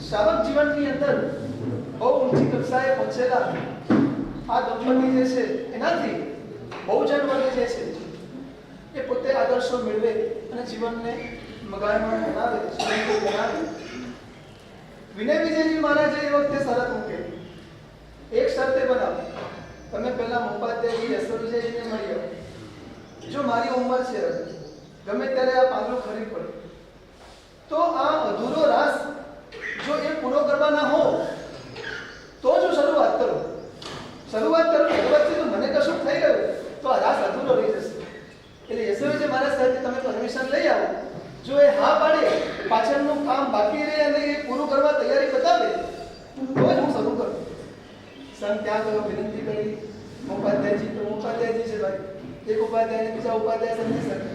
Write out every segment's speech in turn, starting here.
શ્રાવક જીવનની અંદર બહુ ઊંચી કક્ષાએ પહોંચેલા આ દંપતી જે છે એનાથી બહુજન વર્ગ જે છે એ પોતે આદર્શો મેળવે અને જીવનને મગાયમાન બનાવે, સુંદર બનાવે. વિનય વિજયજી મહારાજે એ વખતે શરત મૂકે, એક શરતે બનાવો, તમે પહેલા મોપાધ્યાયજી યશો વિજયજીને મળી આવો. જો મારી ઉંમર છે ગમે ત્યારે આ પાંદડું ખરી પડે તો આ અધૂરો રાસ જો એ પૂરો કરવાના હો તો જ શરૂઆત કરો તો મને કશું થઈ ગયું તો આ રાસ અધૂરો રહી જશે. એટલે યશોજી મારા સાથે તમે પરમિશન લઈ આવો. જો એ હા પાડે, પાછળનું કામ બાકી રહે અને એ પૂરું કરવા તૈયારી બતાવે તો જ હું શરૂ કરું. સંત ત્યાં ગયો, વિનંતી કરી. ઉપાધ્યાયજી તો ઉપાધ્યાયજી છે ભાઈ, એક ઉપાધ્યાય બીજા ઉપાધ્યાય સમજી શકે,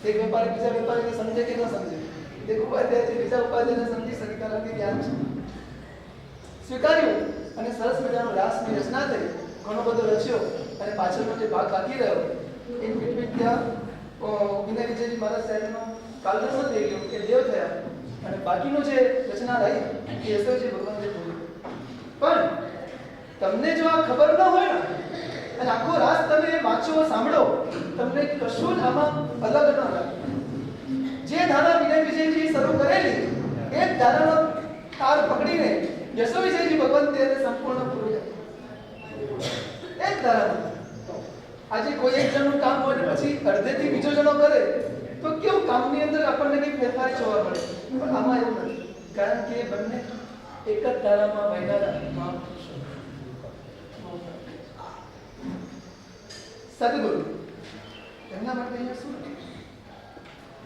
એક વેપારી બીજા વેપારીને સમજે કે ન સમજે, એક ઉપાધ્યાય બીજા ઉપાધ્યાયને સમજી શકે, કારણ કે જ્ઞાન છે. સ્વીકાર્યું અને સરસ મજાનો રાસની રચના થઈ, ઘણો બધો રચ્યો અને પાછળનો જે ભાગ બાકી રહ્યો ઇન બિટવીન ત્યાં વિનય વિજયજી મહારાજ સાહેબનો કાલદર્શન થઈ ગયું કે દેવ થયા અને બાકીનો જે રચના રહી એ યશોજી ભગવાનને બોલ્યું. પણ તમને જો આ ખબર ન હોય ને અને આખો રાસ તમે વાંચો, સાંભળો, તમને કશું જ આમાં અલગ ન લાગે. જે ધારા વિનય વિજયજી શરૂ કરેલી એ જ ધારાનો તાર પકડીને યશો વિજયજી ભગવંતે એને સંપૂર્ણ પૂરું કર્યું. એ જ ધારાનો આજે કોઈ એક જણનું કામ હોય ને પછી અડધેથી બીજો જણો કરે તો કેવું કામની અંદર આપણને કંઈક ફેરફાર જોવા મળે. પણ આમાં એવું નથી, કારણ કે બંને એક જ ધારામાં વહેનારા મહાપુરુષો. સદગુરુ એમના માટે અહીંયા શું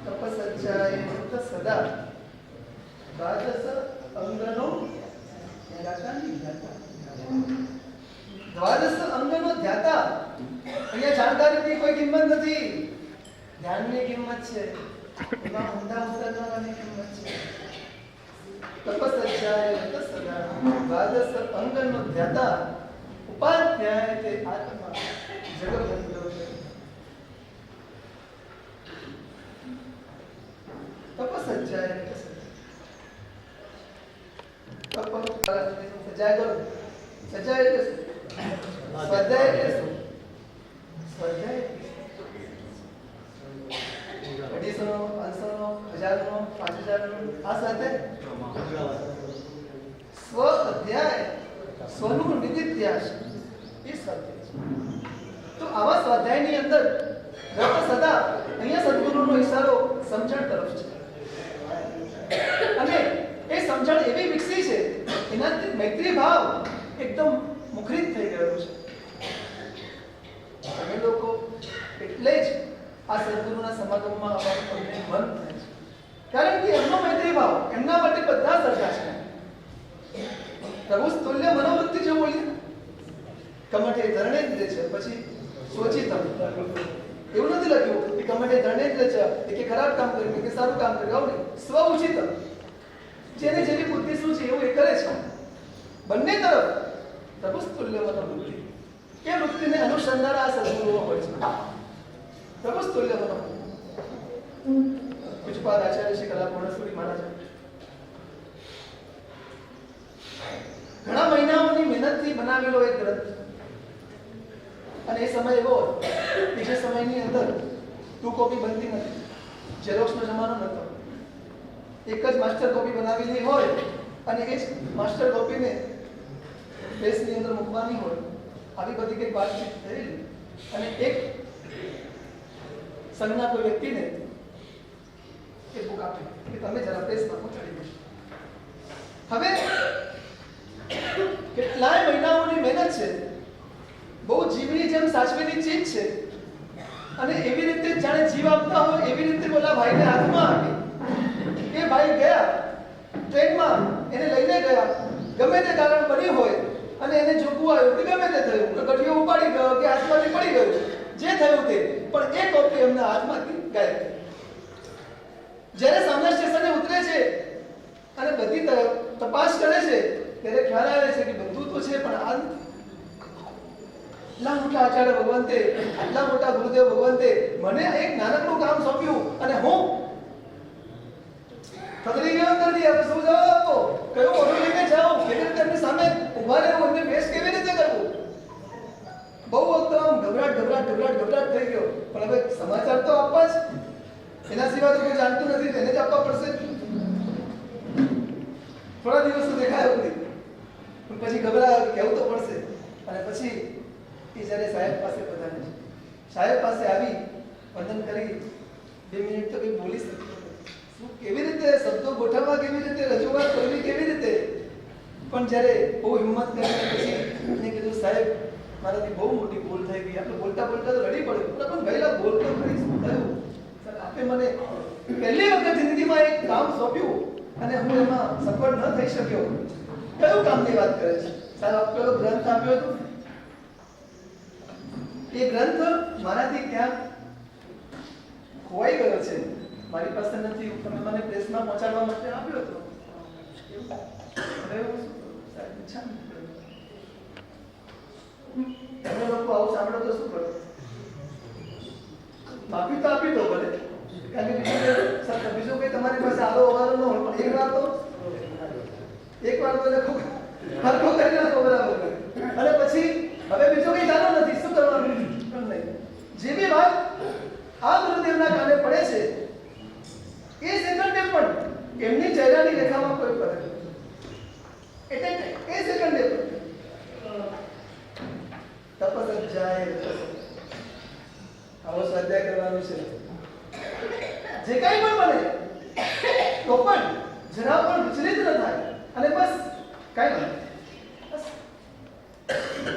તપસજ્જાય મુક્ત સદા દ્વાદશ અંગનો દ્વાદશ અંગનો ધ્યાતા. અહીંયા જાણકારીની કોઈ કિંમત નથી, ધ્યાનની કિંમત છે, એમાં ઊંડા ઉતરવાની કિંમત છે. તપસજ્જાય મુક્ત સદા દ્વાદશ અંગનો ધ્યાતા ઉપાધ્યાય તે આત્મા જગત. તપસજ્જાય સજાય કરો. સજાય એટલે સ્વાધ્યાય એટલે સ્વાધ્યાય 250, 500, 1000, 5000 આ સાથે સ્વ અધ્યાય, સ્વનું નિધિધ્યાસ એ સ્વાધ્યાય છે. તો આવા સ્વાધ્યાયની અંદર સદા અહીંયા સદગુરુનો ઈશારો સમજણ તરફ છે અને એ સમજણ એવી વિકસી છે એનાથી મૈત્રી ભાવ એકદમ મુખરિત થઈ ગયો છે. તમે લોકો એટલે જ આ સદગુરુના સમાગમમાં આવવાનું તમને મન થાય છે, કારણ કે એમનો મૈત્રી ભાવ એમના માટે બધા સરખા છે. પ્રભુ તુલ્ય મનોવૃત્તિ જો બોલીએ કમઠે ધરણેન્દ્ર છે, પછી સોચિતમ એવું નથી લખ્યું કે કમઠે ધરણેન્દ્ર છે કે ખરાબ કામ કર્યું કે સારું કામ કર્યું, આવું નહીં. સ્વ ઉચિતમ, જેને જેની બુદ્ધિ શું છે એવું એ કરે છે. બંને તરફ પ્રભુ તુલ્ય મનોવૃત્તિ એ વૃત્તિને અનુસંધાન આ સદગુરુઓ હોય છે. પ્રભુ તુલ્ય મનોવૃત્તિ પૂજ્યપાદ આચાર્ય શ્રી કલાપૂર્ણસુરી મહારાજ ઘણા મહિનાઓની મહેનતથી બનાવેલો એક ગ્રંથ. અને એ સમય એવો કે જે સમયની અંદર ટુ કોપી બનતી નથી, ઝેરોક્સનો જમાનો નહોતો. એક જ માસ્ટર કોપી બનાવેલી હોય અને એ જ માસ્ટર કોપીને પ્રેસની અંદર મૂકવાની હોય, આવી બધી કંઈક વાતચીત થયેલી. અને એક સંઘના કોઈ વ્યક્તિને એ બુક આપી કે તમે જરા પ્રેસમાં પહોંચાડી દેશો. હવે કેટલાય મહિનાઓની મહેનત છે, બહુ જીવની જેમ સાચવેલી ચીજ છે અને એવી રીતે જાણે જીવ આપતા હોય એવી રીતે બોલા ભાઈને હાથમાં આપી. એ ભાઈ ગયા ટ્રેનમાં, એને લઈને ગયા, ગમે તે કારણ બન્યું હોય અને એને જોગવું આવ્યું કે ગમે તે થયું, કે ગઠિયો ઉપાડી ગયો કે હાથમાંથી પડી ગયું, જે થયું તે, પણ એ કોપી એમના હાથમાંથી ગાયબ થઈ. જ્યારે સામના સ્ટેશને ઉતરે છે અને બધી તપાસ કરે છે ત્યારે ખ્યાલ આવે છે કે બધું તો છે પણ આ આટલા મોટા આચાર્ય ભગવંતે, આટલા મોટા ગુરુદેવ ભગવંતે મને એક નાનકડું કામ સોંપ્યું અને હું થતરી ગયો અંદરથી. હવે શું જવાબ આપો? કયો ઓર્ડર લઈને જાઉં, કેવી રીતે એમની સામે ઊભા રહેવું, એમને ફેસ કેવી રીતે કરવું. બહુ વખત આમ ગભરાટ થઈ ગયો. પણ હવે સમાચાર તો આપવા જ, એના સિવાય તો કોઈ જાણતું નથી, એને જ આપવા પડશે. થોડા દિવસ તો દેખાયો નથી, પણ પછી ગભરાયો, કહેવું તો પડશે. અને પછી એ જ્યારે સાહેબ પાસે પધારે છે, સાહેબ પાસે આવી વંદન કરી 2 મિનિટ તો કંઈ બોલી શકતો શું, કેવી રીતે શબ્દો ગોઠવવા, કેવી રીતે રજૂઆત કરવી, કેવી રીતે. પણ જ્યારે બહુ હિંમત કરીને પછી એને કીધું, સાહેબ મારાથી બહુ મોટી ભૂલ થઈ ગઈ. આપણે બોલતા તો રડી પડ્યું, પણ ગયેલા બોલ તો ખરી, શું થયું? સર આપે મને પહેલી વખત જિંદગીમાં એક કામ સોંપ્યું અને હું એમાં સફળ ન થઈ શક્યો. કયું કામની વાત કરે છે? સાહેબ આપ પેલો ગ્રંથ આપ્યો હતો, એ ગ્રંથ મારાથી ક્યાંક ખોવાઈ ગયો છે, મારી પાસે નથી. તમે મને પ્રેસમાં પહોંચાડવા માટે આપ્યો હતો. તમે લોકો આવું સાંભળો તો શું કરો? માફી તો આપી દો ભલે, કારણ કે બીજું કઈ તમારી પાસે આલો અવારો ન હોય, પણ એક વાર તો લખો, હરખો કરી નાખો બરાબર. અને પછી હવે બીજું કઈ જાણો નથી, શું કરવાનું પણ નહીં. જે બી વાત આ ગુરુદેવના કાને પડે છે એ સેકન્ડે પણ એમની ચહેરાની રેખામાં કોઈ ફરક નથી. એટલે એ સેકન્ડે પણ તપસ્યા આવો સ્વાધ્યાય કરવાનું છે. જે કઈ પણ બને તો પણ જરા પણ વિચલિત ન થાય. અને બસ કઈ નહીં, બસ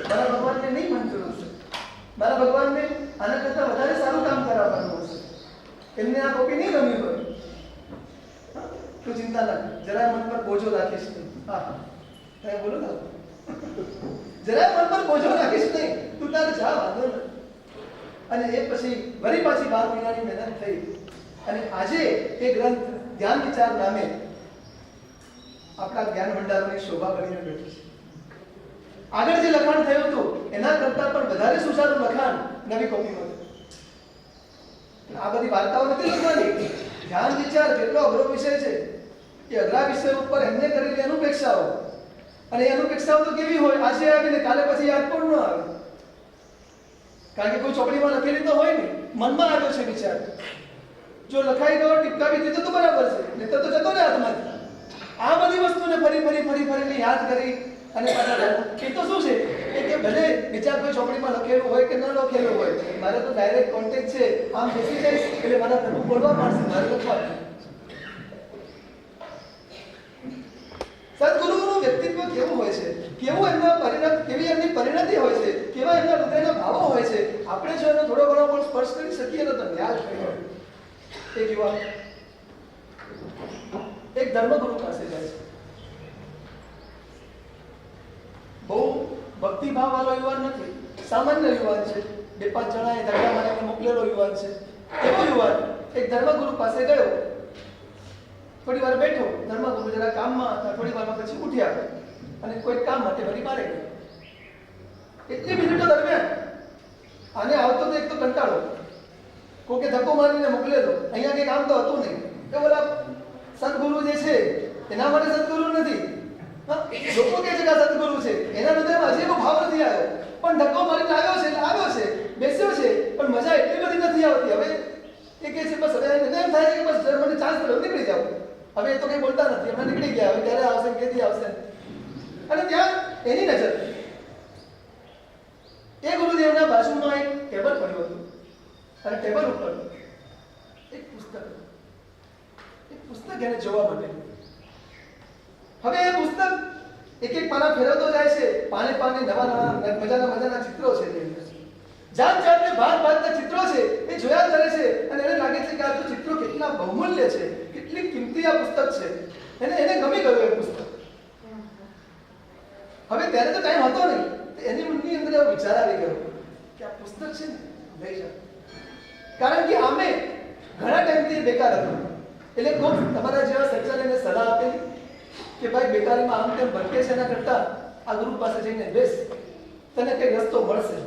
મારા ભગવાનને નહીં મંજૂર છે, મારા ભગવાનને આના કરતા વધારે સારું કામ કરાવવાનું હશે. એમને આ કોપી નહીં ગમ્યું હોય તો ચિંતા ના, જરા મન પર બોજો રાખીશ નહીં. હા તમે બોલો ને, જરા મન પર બોજો રાખીશ નહીં, તું તારે જા, વાંધો નથી. અને એ પછી વળી પાછી 12 મહિનાની મહેનત થઈ અને આજે એ ગ્રંથ ધ્યાન વિચાર નામે આપણા જ્ઞાન ભંડારોની શોભા બનીને બેઠું છે. આગળ જે લખાણ થયું હતું એના કરતા પણ વધારે સુચારું લખાણ નવી કોપીમાં થયું. આ બધી વાર્તાઓ નથી લખવાની. ધ્યાન વિચાર કેટલો અઘરો વિષય છે, એ અઘરા વિષય ઉપર એમને કરેલી અનુપેક્ષાઓ, અને એ અનુપેક્ષાઓ તો કેવી હોય, આજે આવીને કાલે પછી યાદ પણ ન આવે, કારણ કે કોઈ ચોપડીમાં લખેલી તો હોય ને, મનમાં આવ્યો છે વિચાર, જો લખાઈ ગયો ટીપકાવી દીધો તો બરાબર છે, નહીં તો જતો ને હાથમાંથી. આ બધી વસ્તુને ફરી યાદ કરી અને પાછા એ તો શું છે કે ભલે વિચાર કોઈ ચોપડીમાં લખેલું હોય કે ન લખેલું હોય, મારે તો ડાયરેક્ટ કોન્ટેક્ટ છે, આમ બેસી જાય એટલે મારા ઘરનું બોલવા માંડશે, મારે લખવા. સદગુરુનું વ્યક્તિત્વ કેવું હોય છે, કેવું કેવી એમની પરિણતિ હોય છે, કેવા એમના હૃદયના ભાવો હોય છે, આપણે જો એનો થોડો ઘણો પણ સ્પર્શ કરી શકીએ તો તમે યાદ હોય. એક યુવાન એક ધર્મગુરુ પાસે જાય છે. બહુ ભક્તિભાવ વાળો યુવાન નથી, સામાન્ય યુવાન છે. 2-5 જણાએ ધક્કા મારીને મોકલેલો યુવાન છે. એવો યુવાન એક ધર્મગુરુ પાસે ગયો, થોડી વાર બેઠો. ધર્મગુરુ જરા કામમાં હતા, થોડી વારમાં પછી ઉઠ્યા અને કોઈ કામ માટે વળી બારે ગયા. એટલી મિનિટો દરમિયાન આને આવતો તો એક તો કંટાળો, કોકે ધક્કો મારીને મોકલેલો, અહીંયા કંઈ કામ તો હતું નહીં. તો બોલા સદગુરુ જે છે એના માટે સદગુરુ નથી, લોકો કે છે કે સદગુરુ છે, એના હૃદયમાં હજી એવો ભાવ નથી આવ્યો, પણ ધક્કો મારીને આવ્યો છે, બેસ્યો છે, પણ મજા એટલી બધી નથી આવતી. હવે એ કે છે બસ હવે એને એમ થાય છે કે બસ મને ચાન્સ મળ્યો, નીકળી જાવ. હવે એ તો કંઈ બોલતા નથી, એમને નીકળી ગયા, હવે ક્યારે આવશે, કેથી આવશે. અને ત્યાં એની નજર એ ગુરુદેવના બાજુમાં એક ટેબલ પડ્યું હતું અને ટેબલ ઉપર એક પુસ્તક એને જોવા માટે. હવે એ પુસ્તક એક પાના ફેરવતો જાય છે, પાને નવા મજાના ચિત્રો છે, જાતને ભાતના ચિત્રો છે, એ જોયા કરે છે અને એને લાગે છે કે આ તો ચિત્રો કેટલા બહુમૂલ્ય છે, કેટલી કિંમતી આ પુસ્તક છે. એને ગમી ગયું એ પુસ્તક. હવે ત્યારે તો ટાઈમ હતો નહીં, એની મનની અંદર એવો વિચાર આવી ગયો કે આ પુસ્તક છે ને લઈ જાઓ, કારણ કે આમે ઘણા ટાઈમથી બેકાર હતું. એટલે કોણ તમારા જેવા સજ્જન એને સલાહ આપેલી કે ભાઈ બેકારીમાં આમ તેમ ભટકે છે, એના કરતા આ ગુરુ પાસે જઈને બેસ, તને કઈ રસ્તો મળશે.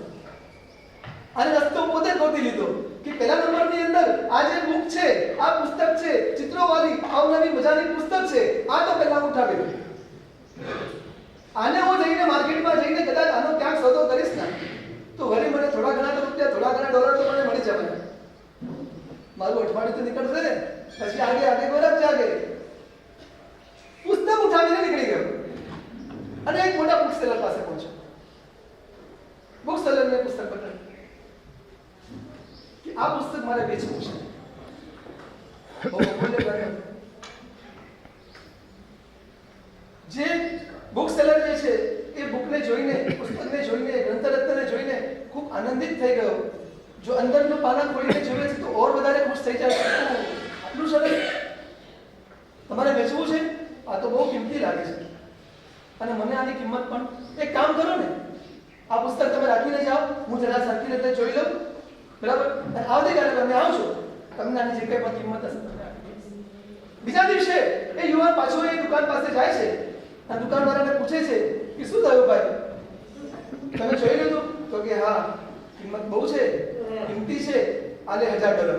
અને રસ્તો પોતે ગોતી લીધો કે પહેલા નંબરની અંદર આ જે બુક છે, આ પુસ્તક છે, ચિત્રોવાળી અવનવી મજાની પુસ્તક છે, આ તો પહેલા ઉઠાવી. બુક સેલર જે છે એ બુકને જોઈને, પુસ્તકને જોઈને, ગ્રંથરત્નને જોઈને ખૂબ આનંદિત થઈ ગયો. જો અંદરનું પાના ખોલીને જોવે છે તો ઓર વધારે ખુશ થઈ જાય. આટલું સરસ તમારે વેચવું છે? આ તો બહુ કિંમતી લાગે છે અને મને આની કિંમત પણ. એક કામ કરો ને, આ પુસ્તક તમે રાખીને જાઓ, હું જરા સરખી રીતે જોઈ લઉં, બરાબર? અને આવતીકાલે તમે આવશો, તમને આની જે કંઈ પણ કિંમત હશે તમને આપી દઈશ. બીજા દિવસે એ યુવાન પાછો એ દુકાન પાસે જાય છે અને દુકાનવાળાને પૂછે છે કે શું થયું ભાઈ, તમે જોઈ લીધું? તો કે હા, કિંમત બહુ છે, કિંમતી છે, આલે $1000.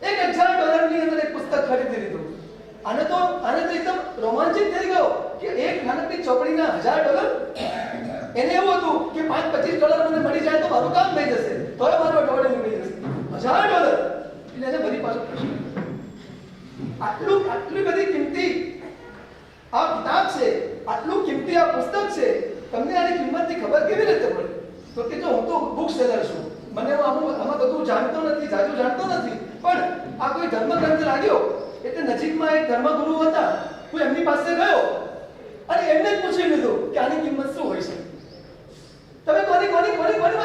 $1000 ની અંદર એક પુસ્તક ખરીદી લીધું. આને તો એકદમ રોમાંચિત થઈ ગયો કે એક નાનકડી ચોપડીના $1000. એને એવું હતું કે $5-25 મને મળી જાય તો મારું કામ થઈ જશે, તો મારું અઠવાડિયું નીકળી જશે. $1000 એટલે એને ભરી પાછો પ્રશ્ન, આટલી બધી કિંમતી આ કિતાબ છે, આટલું કિંમતી આ પુસ્તક છે, તમને આની કિંમતની ખબર કેવી રીતે પડે? તો કે જો હું તો બુક સેલર છું, મને આમાં બધું જાણતો નથી, જાજુ જાણતો નથી, પણ આ કોઈ ધર્મગ્રંથ લાગ્યો એટલે નજીકમાં એક ધર્મગુરુ હતા, હું એમની પાસે ગયો અને એમને જ પૂછી લીધું કે આની કિંમત શું હોય છે. તમે કોની વાત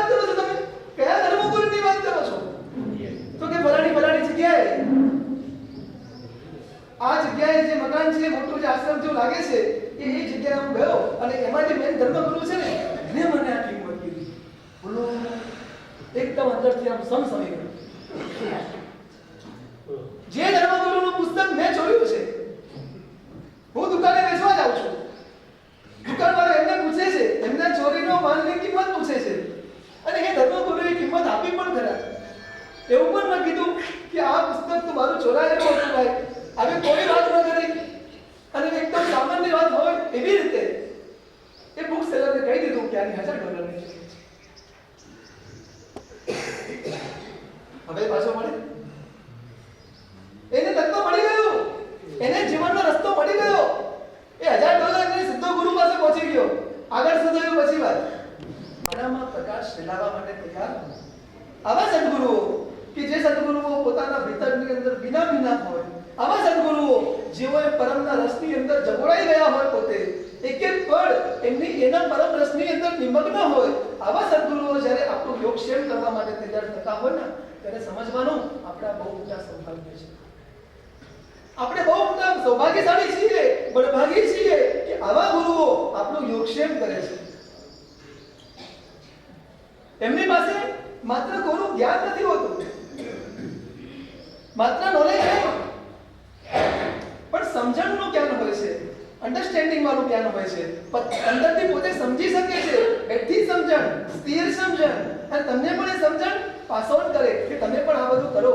કરો છો? તમે કયા ધર્મગુરુની વાત કરો છો? તો કે ફલાણી જગ્યાએ, આ જગ્યાએ જે મકાન છે, મોટું જે આશ્રમ જેવું લાગે છે, એ જગ્યાએ હું ગયો અને એમાં જે મેન ધર્મગુરુ છે ને, એને મને આ કિંમત કીધી. બોલો, એકદમ અંદરથી આમ સમસમી ગયું. જે ધર્મગુરુનું પુસ્તક મેં જોયું છે, હું દુકાને વેચવા જાઉં છું, દુકાનવાળો એમને પૂછે છે, એમના ચોરીનો માલની કિંમત પૂછે છે અને એ ધર્મગુરુએ કિંમત આપી પણ ખરા. એવું પણ ન કીધું કે આ પુસ્તક તો મારું ચોરાયેલું હતું ભાઈ, આવી કોઈ વાત ન કરી અને એકદમ સામાન્ય વાત હોય એવી રીતે એ બુક સેલરને કહી દીધું કે આની $1000 ની છે. હવે પાછો મળે, એને તત્વ મળી ગયું, એને જીવનનો રસ્તો મળી ગયો. એ $1000 એને સીધો ગુરુ પાસે પહોંચી ગયો. આગળ શું થયું પછી વાત? આનામાં પ્રકાશ ફેલાવવા માટે તૈયાર. આવા સદગુરુઓ કે જે સદગુરુઓ પોતાના ભીતરની અંદર વિના હોય, આવા સદગુરુઓ જેઓએ પરમના રસની અંદર જગોડાઈ ગયા હોય, પોતે એક પળ એના પરમ રસની અંદર નિમગ્ન હોય, આવા સદગુરુઓ જ્યારે આપણું યોગક્ષેમ કરવા માટે તૈયાર થતા હોય ને, ત્યારે સમજવાનું આપણા બહુ મોટા સૌભાગ્ય છે. આપણે બહુ મોટા સૌભાગ્યશાળી છીએ, બળભાગી છીએ કે આવા ગુરુઓ આપણું યોગક્ષેમ કરે છે. એમની પાસે માત્ર કોરું જ્ઞાન નથી હોતું, માત્ર નોલેજ નહીં, પણ સમજણનું જ્ઞાન હોય છે, અન્ડરસ્ટેન્ડિંગ વાળું જ્ઞાન હોય છે. અંદરથી પોતે સમજી શકે છે, એથી સમજણ, સ્થિર સમજણ, અને તમને પણ એ સમજણ પાસ ઓન કરે કે તમે પણ આ બધું કરો.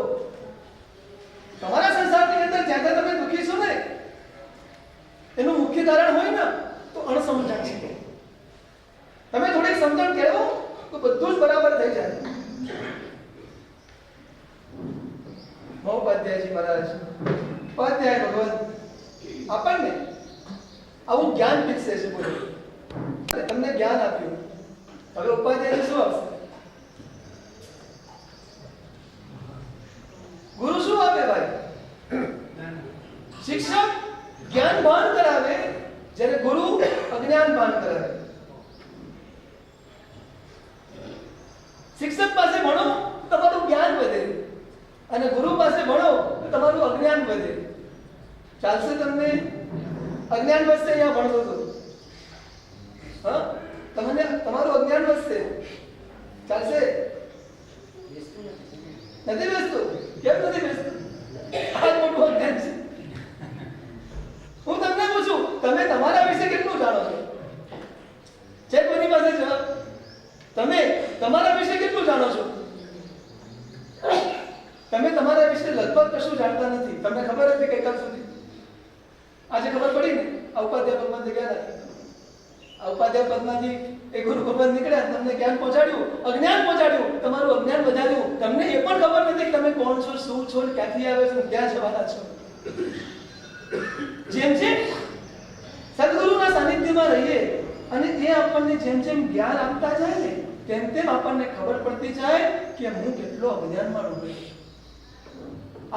તમારા સંસારની અંદર જ્યાં તમે દુઃખી છો ને, એનું મુખ્ય કારણ હોય ને તો અણસમજણ છે. તમે થોડીક સમજણ કેળવો તો બધું જ બરાબર થઈ જાય. મહોપાધ્યાયજી મહારાજ, ઉપાધ્યાય ભગવાન આપણને આવું જ્ઞાન પીરસે છે. બોલો, તમને જ્ઞાન આપ્યું, હવે ઉપાધ્યાય શું આપશે? ગુરુ શું આપે ભાઈ? શિક્ષક જ્ઞાન ભાન કરાવે, જ્યારે ગુરુ અજ્ઞાન ભાન કરાવે. શિક્ષક પાસે ભણો તો તમારું જ્ઞાન વધે અને ગુરુ પાસે ભણો તો તમારું અજ્ઞાન વધે. ચાલશે તમને? અજ્ઞાન વધશે અહીંયા ભણતો તો, હા, તમને તમારું અજ્ઞાન વધશે. ચાલશે? નથી બેસતું? કેમ નથી બેસતું? આ મોટું અજ્ઞાન છે. હું તમને પૂછું, તમે તમારા વિશે કેટલું જાણો છો? છે કોની પાસે જવાબ? તમે તમારા વિશે કેટલું જાણો છો? તમે તમારા વિશે લગભગ કશું જાણતા નથી. તમને ખબર હતી કઈ કાલ સુધી? આજે ખબર પડી ને, આ ઉપાધ્યાય પદમાંથી ગયા હતા. આ ઉપાધ્યાય પદમાંથી એ ગુરુ ભગવાન નીકળ્યા, તમને જ્ઞાન પહોંચાડ્યું, અજ્ઞાન પહોંચાડ્યું, તમારું અજ્ઞાન વધાર્યું. તમને એ પણ ખબર નથી કે તમે કોણ છો, શું છો, ક્યાંથી આવે છો, ક્યાં જવાના છો. જેમ જેમ સદગુરુના સાનિધ્યમાં રહીએ અને એ આપણને જેમ જેમ જ્ઞાન આપતા જાય ને, તેમ તેમ આપણને ખબર પડતી જાય કે હું કેટલો અજ્ઞાનમાં ડૂબેલો છું.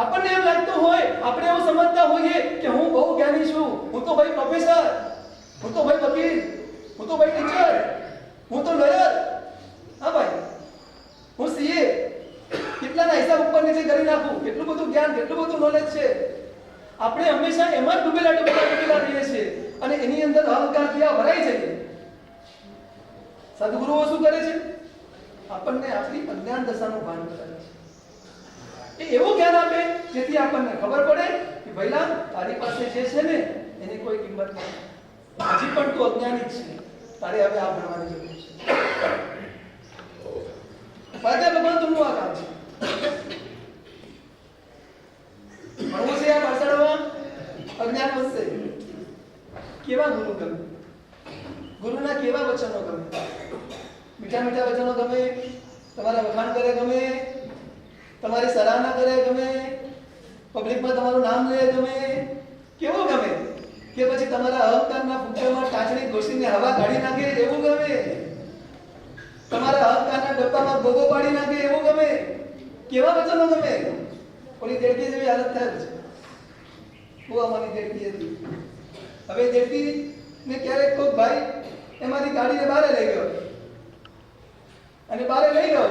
આપણને એમ લાગતું હોય, આપણે એવું સમજતા હોઈએ કે હું બહુ જ્ઞાની છું, હું તો ભાઈ પ્રોફેસર, હું તો ભાઈ વકીલ, હું તો ભાઈ ટીચર, હું તો લોયર, હા ભાઈ, હું સીએ, કેટલાના હિસાબ ઉપર નીચે કરી નાખું, કેટલું બધું જ્ઞાન, કેટલું બધું નોલેજ છે. આપણે હંમેશા એમાં જ ડૂબેલા રહીએ છીએ અને એની અંદર અહંકાર ક્યાં ભરાઈ જઈએ. સદગુરુઓ શું કરે છે? આપણને આપણી અજ્ઞાન દશાનું ભાન કરાવે છે. એ એવું જ્ઞાન આપે જેથી આપણને ખબર પડે કે ભઈલા તારી પાસે જે છે ને એની કોઈ કિંમત નથી. હજી પણ તું અજ્ઞાની જ છે. તારે હવે આ ભણવાની જરૂર છે. ફાયદા ભગવાન તુમનું આ કામ છે. ભણવું છે આ પાછળમાં અજ્ઞાન વધશે. કેવા ગુરુ ગમે? ગુરુના કેવા વચનો ગમે? મીઠા મીઠા વચનો ગમે? તમારા વખાણ કરે ગમે? તમારી સરાહના કરે ગમે? પબ્લિકમાં તમારું નામ લે ગમે? કેવું ગમે? કે પછી તમારા અહંકારના ફૂંકામાં ટાચણી ઘોસીને હવા કાઢી નાખે એવું ગમે? તમારા અહંકારના ડબ્બામાં ગોગો પાડી નાખે એવું ગમે? કેવા વચનો ગમે? ઓલી દેડકી જેવી હાલત થાય છે. હું અમારી દેડકી હતી. હવે દેડકી ને ક્યારેક કોઈ ભાઈ એમાંથી કાઢીને બહાર લઈ ગયો અને બહાર લઈ ગયો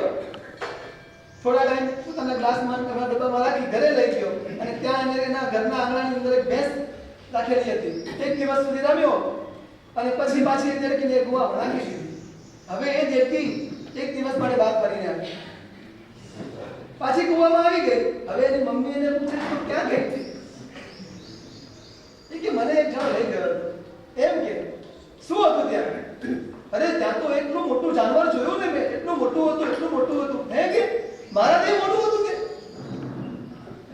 થોડા ટાઈમ પોતાના ગ્લાસમાં ડબ્બામાં રાખી ઘરે લઈ ગયો અને ત્યાં એના ઘરના આંગણાની અંદર એક ભેંસ રાખેલી હતી. એક દિવસ સુધી રમ્યો અને પછી પાછી એ દેડકીને કૂવામાં નાખી દીધી. હવે એ દેડકી એક દિવસ માટે બહાર ફરીને આવી, પાછી કૂવામાં આવી ગઈ. હવે એની મમ્મી એને પૂછે તો ક્યાં ગઈ હતી? એ કે મને એક જણ લઈ ગયો. એમ કે શું હતું ત્યાં? અરે ત્યાં તો એટલું મોટું જાનવર જોયું ને મેં, એટલું મોટું હતું, એટલું મોટું હતું. હે કે મારાથી મોટું હતું કે?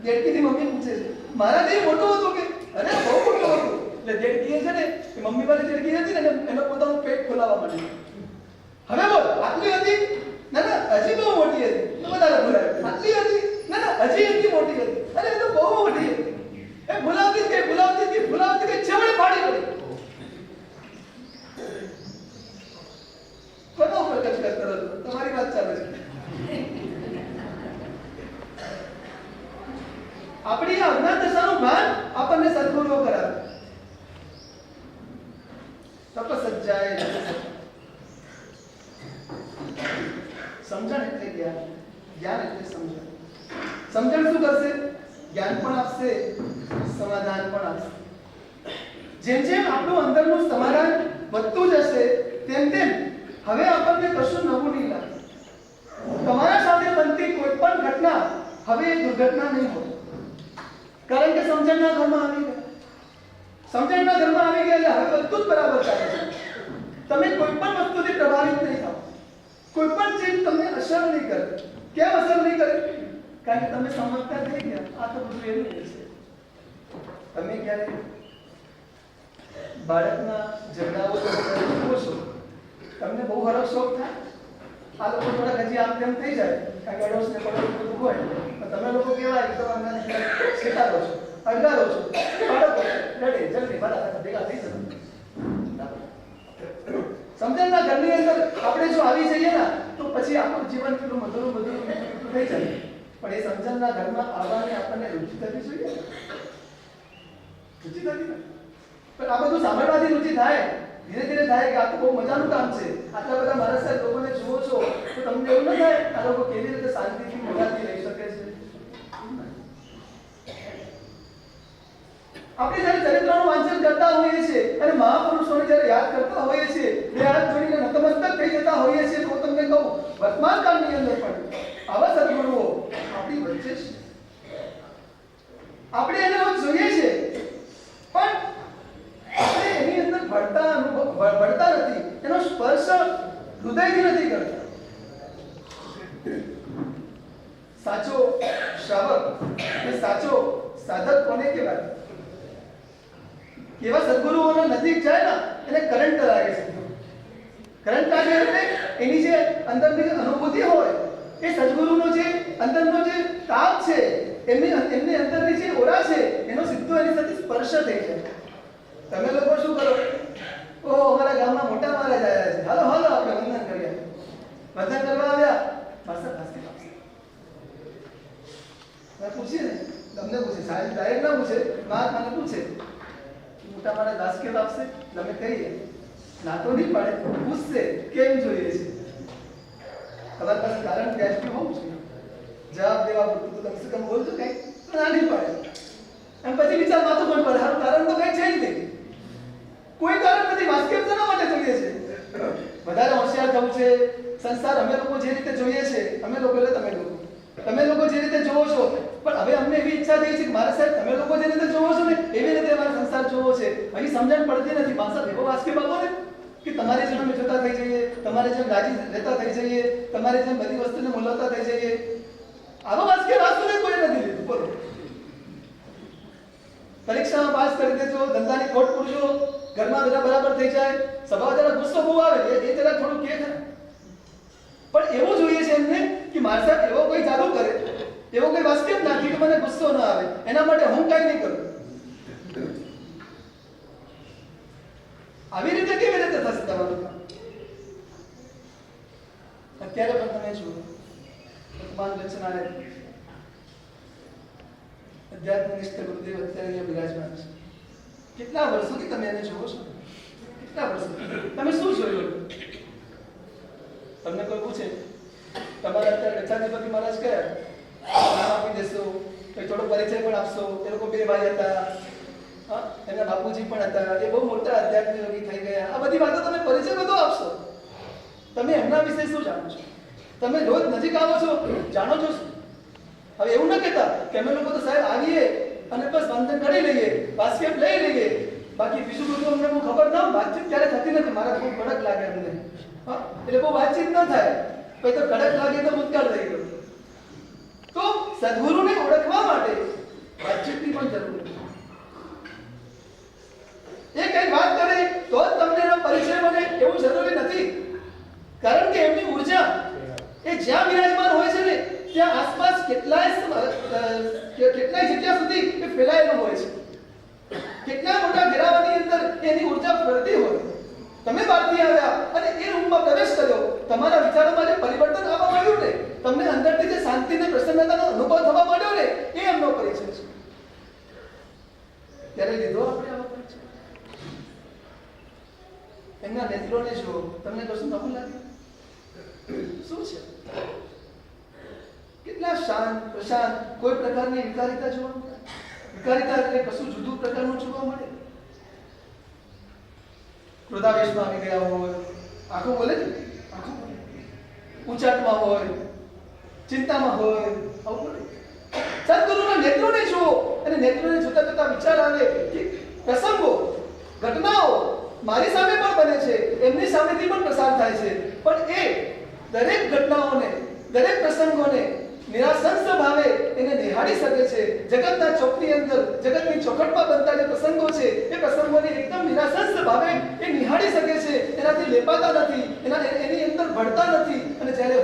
દેડકીની મમ્મી પૂછે છે મારાથી મોટું હતું કે? અરે બહુ મોટું હતું. એટલે દેડકી છે ને એ મમ્મી વાળી દેડકી હતી ને એનો પોતાનું પેટ ખોલાવવા માંડી. હવે બોલ આટલી હતી? ના ના હજી બહુ મોટી હતી. તો બધા બોલાય આટલી હતી? ના ના હજી એટલી મોટી હતી. અરે એ તો બહુ મોટી હતી. એ બોલાવતી કે છેવડે ફાડી પડી. કોનો ઉપર કચકચ કરો છો? તમારી વાત ચાલે છે. આપણી આ અજ્ઞાન દશાનું ભાન આપણને સદગુરુઓ કરાવે. તપસજ્જાય સમજણ એટલે જ્ઞાન, જ્ઞાન એટલે સમજણ. સમજણ શું કરશે? જ્ઞાન પણ આપશે, સમાધાન પણ આપશે. જેમ જેમ આપણું અંદરનું સમાધાન વધતું જશે તેમ તેમ હવે આપણને કશું નવું નહીં લાગે. તમારા સાથે બનતી કોઈ પણ ઘટના હવે એ દુર્ઘટના નહીં હોય, કારણ કે સમજણના ઘરમાં આવી ગયા. સમજણના ઘરમાં આવી ગયા એટલે હવે બધું જ બરાબર ચાલે છે. તમે કોઈ પણ વસ્તુથી પ્રભાવિત નહીં થાઓ. કોઈ પણ ચીજ તમને અસર નહીં કરે. કેમ અસર નહીં કરે? કારણ કે તમે સમજતા થઈ ગયા આ તો બધું એવું છે. તમે ક્યારે બાળકના ઝઘડાઓ જુઓ છો? તમને બહુ હરખ શોખ થાય? આ લોકો થોડા હજી આમ તેમ થઈ જાય કારણ કે અડોશ ને પડોશ બધું હોય. પણ તમે લોકો કેવા એકદમ અંગાને શેકારો છો, અડગારો છો, બાળકો લડે જલ્દી બરાબર ભેગા થઈ જશે. સમજણના ઘરની અંદર આપણે જો આવી જઈએ ને તો પછી આપણું જીવન કેટલું મધુરું મધુરું થઈ જાય. પણ એ સમજણના ઘરમાં આવવાની આપણને રુચિ થવી જોઈએ. રુચિ થતી ને પણ આ બધું સાંભળવાથી રુચિ થાય, ધીરે ધીરે થાય કે આ તો બહુ મજાનું કામ છે. આટલા બધા મારા સાહેબ લોકોને જુઓ છો તો તમને એવું ન થાય આ લોકો કેવી રીતે શાંતિથી મોઢાથી રહી શકે છે? આપણે જ્યારે ચરિત્રનું વાંચન કરતા હોઈએ છીએ અને મહાપુરુષોને જ્યારે યાદ કરતા હોઈએ છીએ, બે હાથ જોડીને નતમસ્તક થઈ જતા હોઈએ છીએ, તો તમને કહું વર્તમાન કાળની અંદર પણ આવા સદગુરુઓ આપણી વચ્ચે છે. આપણે એને રોજ જોઈએ છે પણ આપણે એની અંદર ભળતા નથી, એનો સ્પર્શ હૃદયથી નથી કરતા. સાચો શ્રાવક કે સાચો સાધક કોને કહેવાય? કેવા સદગુરુઓના નજીક જાય ને એને કરંટ લાગે છે. કરંટ લાગે એટલે એની જે અંદરની અનુભૂતિ હોય એ સદગુરુનો જે અંદરનો જે તાપ છે, એમની અંદરની જે ઓરા છે એનો સીધો એની સાથે સ્પર્શ થઈ જાય. તમે લોકો શું કરો? ઓહો અમારા ગામમાં મોટા મહારાજ આવ્યા છે, હાલો હાલો આપણે વંદન કરીએ. વંદન કરવા આવ્યા પાછા ભાસ્કર આપશે. મેં પૂછીએ ને, તમને પૂછે, સાહેબ ડાયરેક્ટ ના પૂછે, મહાત્માને પૂછે મોટા મહારાજ દાસકેત આપશે. તમે કહીએ ના તો નહીં પાડે, પૂછશે કેમ જોઈએ છે. તમારી પાસે કારણ વ્યાજબી હોવું જોઈએ. જવાબ દેવા પૂરતું તો કમસે કમ બોલજો કઈ, તો ના નહીં પાડે. એમ પછી વિચાર માથું પણ પડે, હારું કારણ તો કઈ છે જ નહીં. કોઈ કારણ નથી, વાસ્તવિક શેના માટે જોઈએ છે? વધારે હોશિયાર થવું છે. સંસાર અમે લોકો જે રીતે જોઈએ છે, અમે લોકો એટલે તમે લોકો જે રીતે જોવો છો, પણ હવે અમને એવી ઈચ્છા થઈ છે કે મારા સાહેબ તમે લોકો જે રીતે જોવો છો ને એવી રીતે અમારો સંસાર જોવો છે. અહીં સમજણ પડતી નથી. માણસ એવો વાસ્તવિક બાબો ને કે તમારી જેમ અમે જોતા થઈ જઈએ, તમારી જેમ રાજી રહેતા થઈ જઈએ, તમારી જેમ બધી વસ્તુને મૂલવતા થઈ જઈએ. આવો વાસ્તવિક વાસ્તુને કોઈ નથી લીધું. બોલો, પરીક્ષામાં પાસ કરી દેજો, ધંધાની ખોટ પૂરજો, ઘરમાં બધા બરાબર થઈ જાય, સભા જરા ગુસ્સો બહુ આવે એ જરા થોડું કે ખરા. પણ એવું જોઈએ છે એમને કે મારા સાહેબ એવો કોઈ જાદુ કરે, એવો કોઈ વાસ્તવિક નાખી કે મને ગુસ્સો ન આવે, એના માટે હું કઈ નહીં કરું. આવી રીતે કેવી રીતે થશે તમારું કામ? અત્યારે પણ તમે જુઓ, વર્તમાન રચનાને અધ્યાત્મનિષ્ઠ ગુરુદેવ અત્યારે અહીંયા બિરાજમાન છે. કેટલા વર્ષોથી તમે એને જુઓ છો? કેટલા વર્ષોથી તમે શું જોયું? તમને કોઈ પૂછે તમારા અત્યારે ગચ્છાધિપતિ મહારાજ કયા, નામ આપી દેશો, કોઈ થોડો પરિચય પણ આપશો. એ લોકો બે ભાઈ હતા, એમના બાપુજી પણ હતા, એ બહુ મોટા આધ્યાત્મિક યોગી થઈ ગયા. આ બધી વાતો તમે પરિચય બધો આપશો. તમે એમના વિશે શું જાણો છો? તમે રોજ નજીક આવો છો, જાણો છો શું? હવે એવું ન કહેતા કે અમે લોકો તો સાહેબ આવીએ અને બસ બંધન કરી લઈએ, વાસ્કેપ લઈ લઈએ, બાકી બીજું બધું અમને બહુ ખબર ના. વાતચીત ક્યારે થતી નથી. મારા બહુ કડક લાગે અમને, એટલે બહુ વાતચીત ન થાય. પછી તો કડક લાગે તો ભૂતકાળ થઈ ગયો. તો સદગુરુને ઓળખવા માટે વાતચીતની પણ જરૂર છે. એ કઈ વાત કરે તો જ તમને એનો પરિચય મળે એવું જરૂરી નથી. કારણ કે એમની ઉર્જા એ જ્યાં વિરાજમાન હોય છે ને ત્યાં આસપાસ કેટલાય જગ્યા સુધી એ ફેલાયેલું હોય છે. કેટલા મોટા ઘેરાવાની અંદર એની ઉર્જા ફરતી હોય. તમે બહારથી આવ્યા અને એ રૂમમાં પ્રવેશ કર્યો, તમારા વિચારોમાં જે પરિવર્તન આવવા માંડ્યું ને, તમને અંદરથી જે શાંતિ અને પ્રસન્નતાનો અનુભવ થવા માંડ્યો ને, એ એમનો પરિચય છે. ત્યારે લીધો આપણે આવો પરિચય. એમના નેત્રોને જો તમને કશું નવું લાગે? શું છે? કેટલા શાંત પ્રશાંત, કોઈ પ્રકારની વિકારિતા જોવા મળે. વિકારિતા એટલે કશું જુદું પ્રકારનું જોવા મળે. ક્રોધાવેશમાં આવી ગયા હોય, આંખો બોલે છે, આંખો બોલે, ઊંચાટમાં હોય, ચિંતામાં હોય, આવું બોલે. સદગુરુના નેત્રોને જુઓ અને નેત્રોને જોતા જોતા વિચાર આવે કે પ્રસંગો, ઘટનાઓ મારી સામે પણ બને છે, એમની સામેથી પણ પસાર થાય છે, પણ એ દરેક ઘટનાઓને, દરેક પ્રસંગોને નિરાસંસ ભાવે એને નિહાળી શકે છે. જગતના ચોકની અંદર, જગતની ચોખટમાં બનતા જે પ્રસંગો છે એ પ્રસંગોને એકદમ નિરાસંસ ભાવે એ નિહાળી શકે છે. એનાથી લેપાતા નથી, એની અંદર ભળતા નથી. અને જ્યારે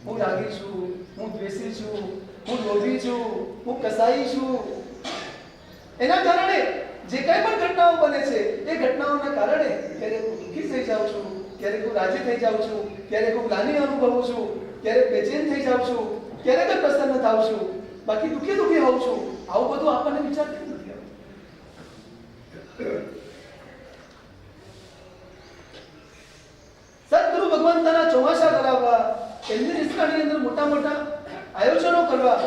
હું રાગી છું, હું દ્વેષી છું, હું લોભી છું, હું કસાઈ છું, એના કારણે જે કંઈ પણ ઘટનાઓ બને છે એ ઘટનાઓના કારણે ક્યારેક હું દુઃખી થઈ જાઉં છું, ક્યારેક હું રાજી થઈ જાઉં છું, ક્યારેક હું ગ્લાનિ અનુભવું છું, ક્યારેક બેચેન થઈ જાઉં છું, ક્યારેક જ પ્રસન્ન થાઉં છું, બાકી દુઃખી હોઉં છું. આવું બધું આપણને વિચાર કેમ નથી આવતો? સદગુરુ ભગવંતના ચોમાસા કરાવવા, એમની નિષ્ઠાની અંદર મોટા મોટા આયોજનો કરવા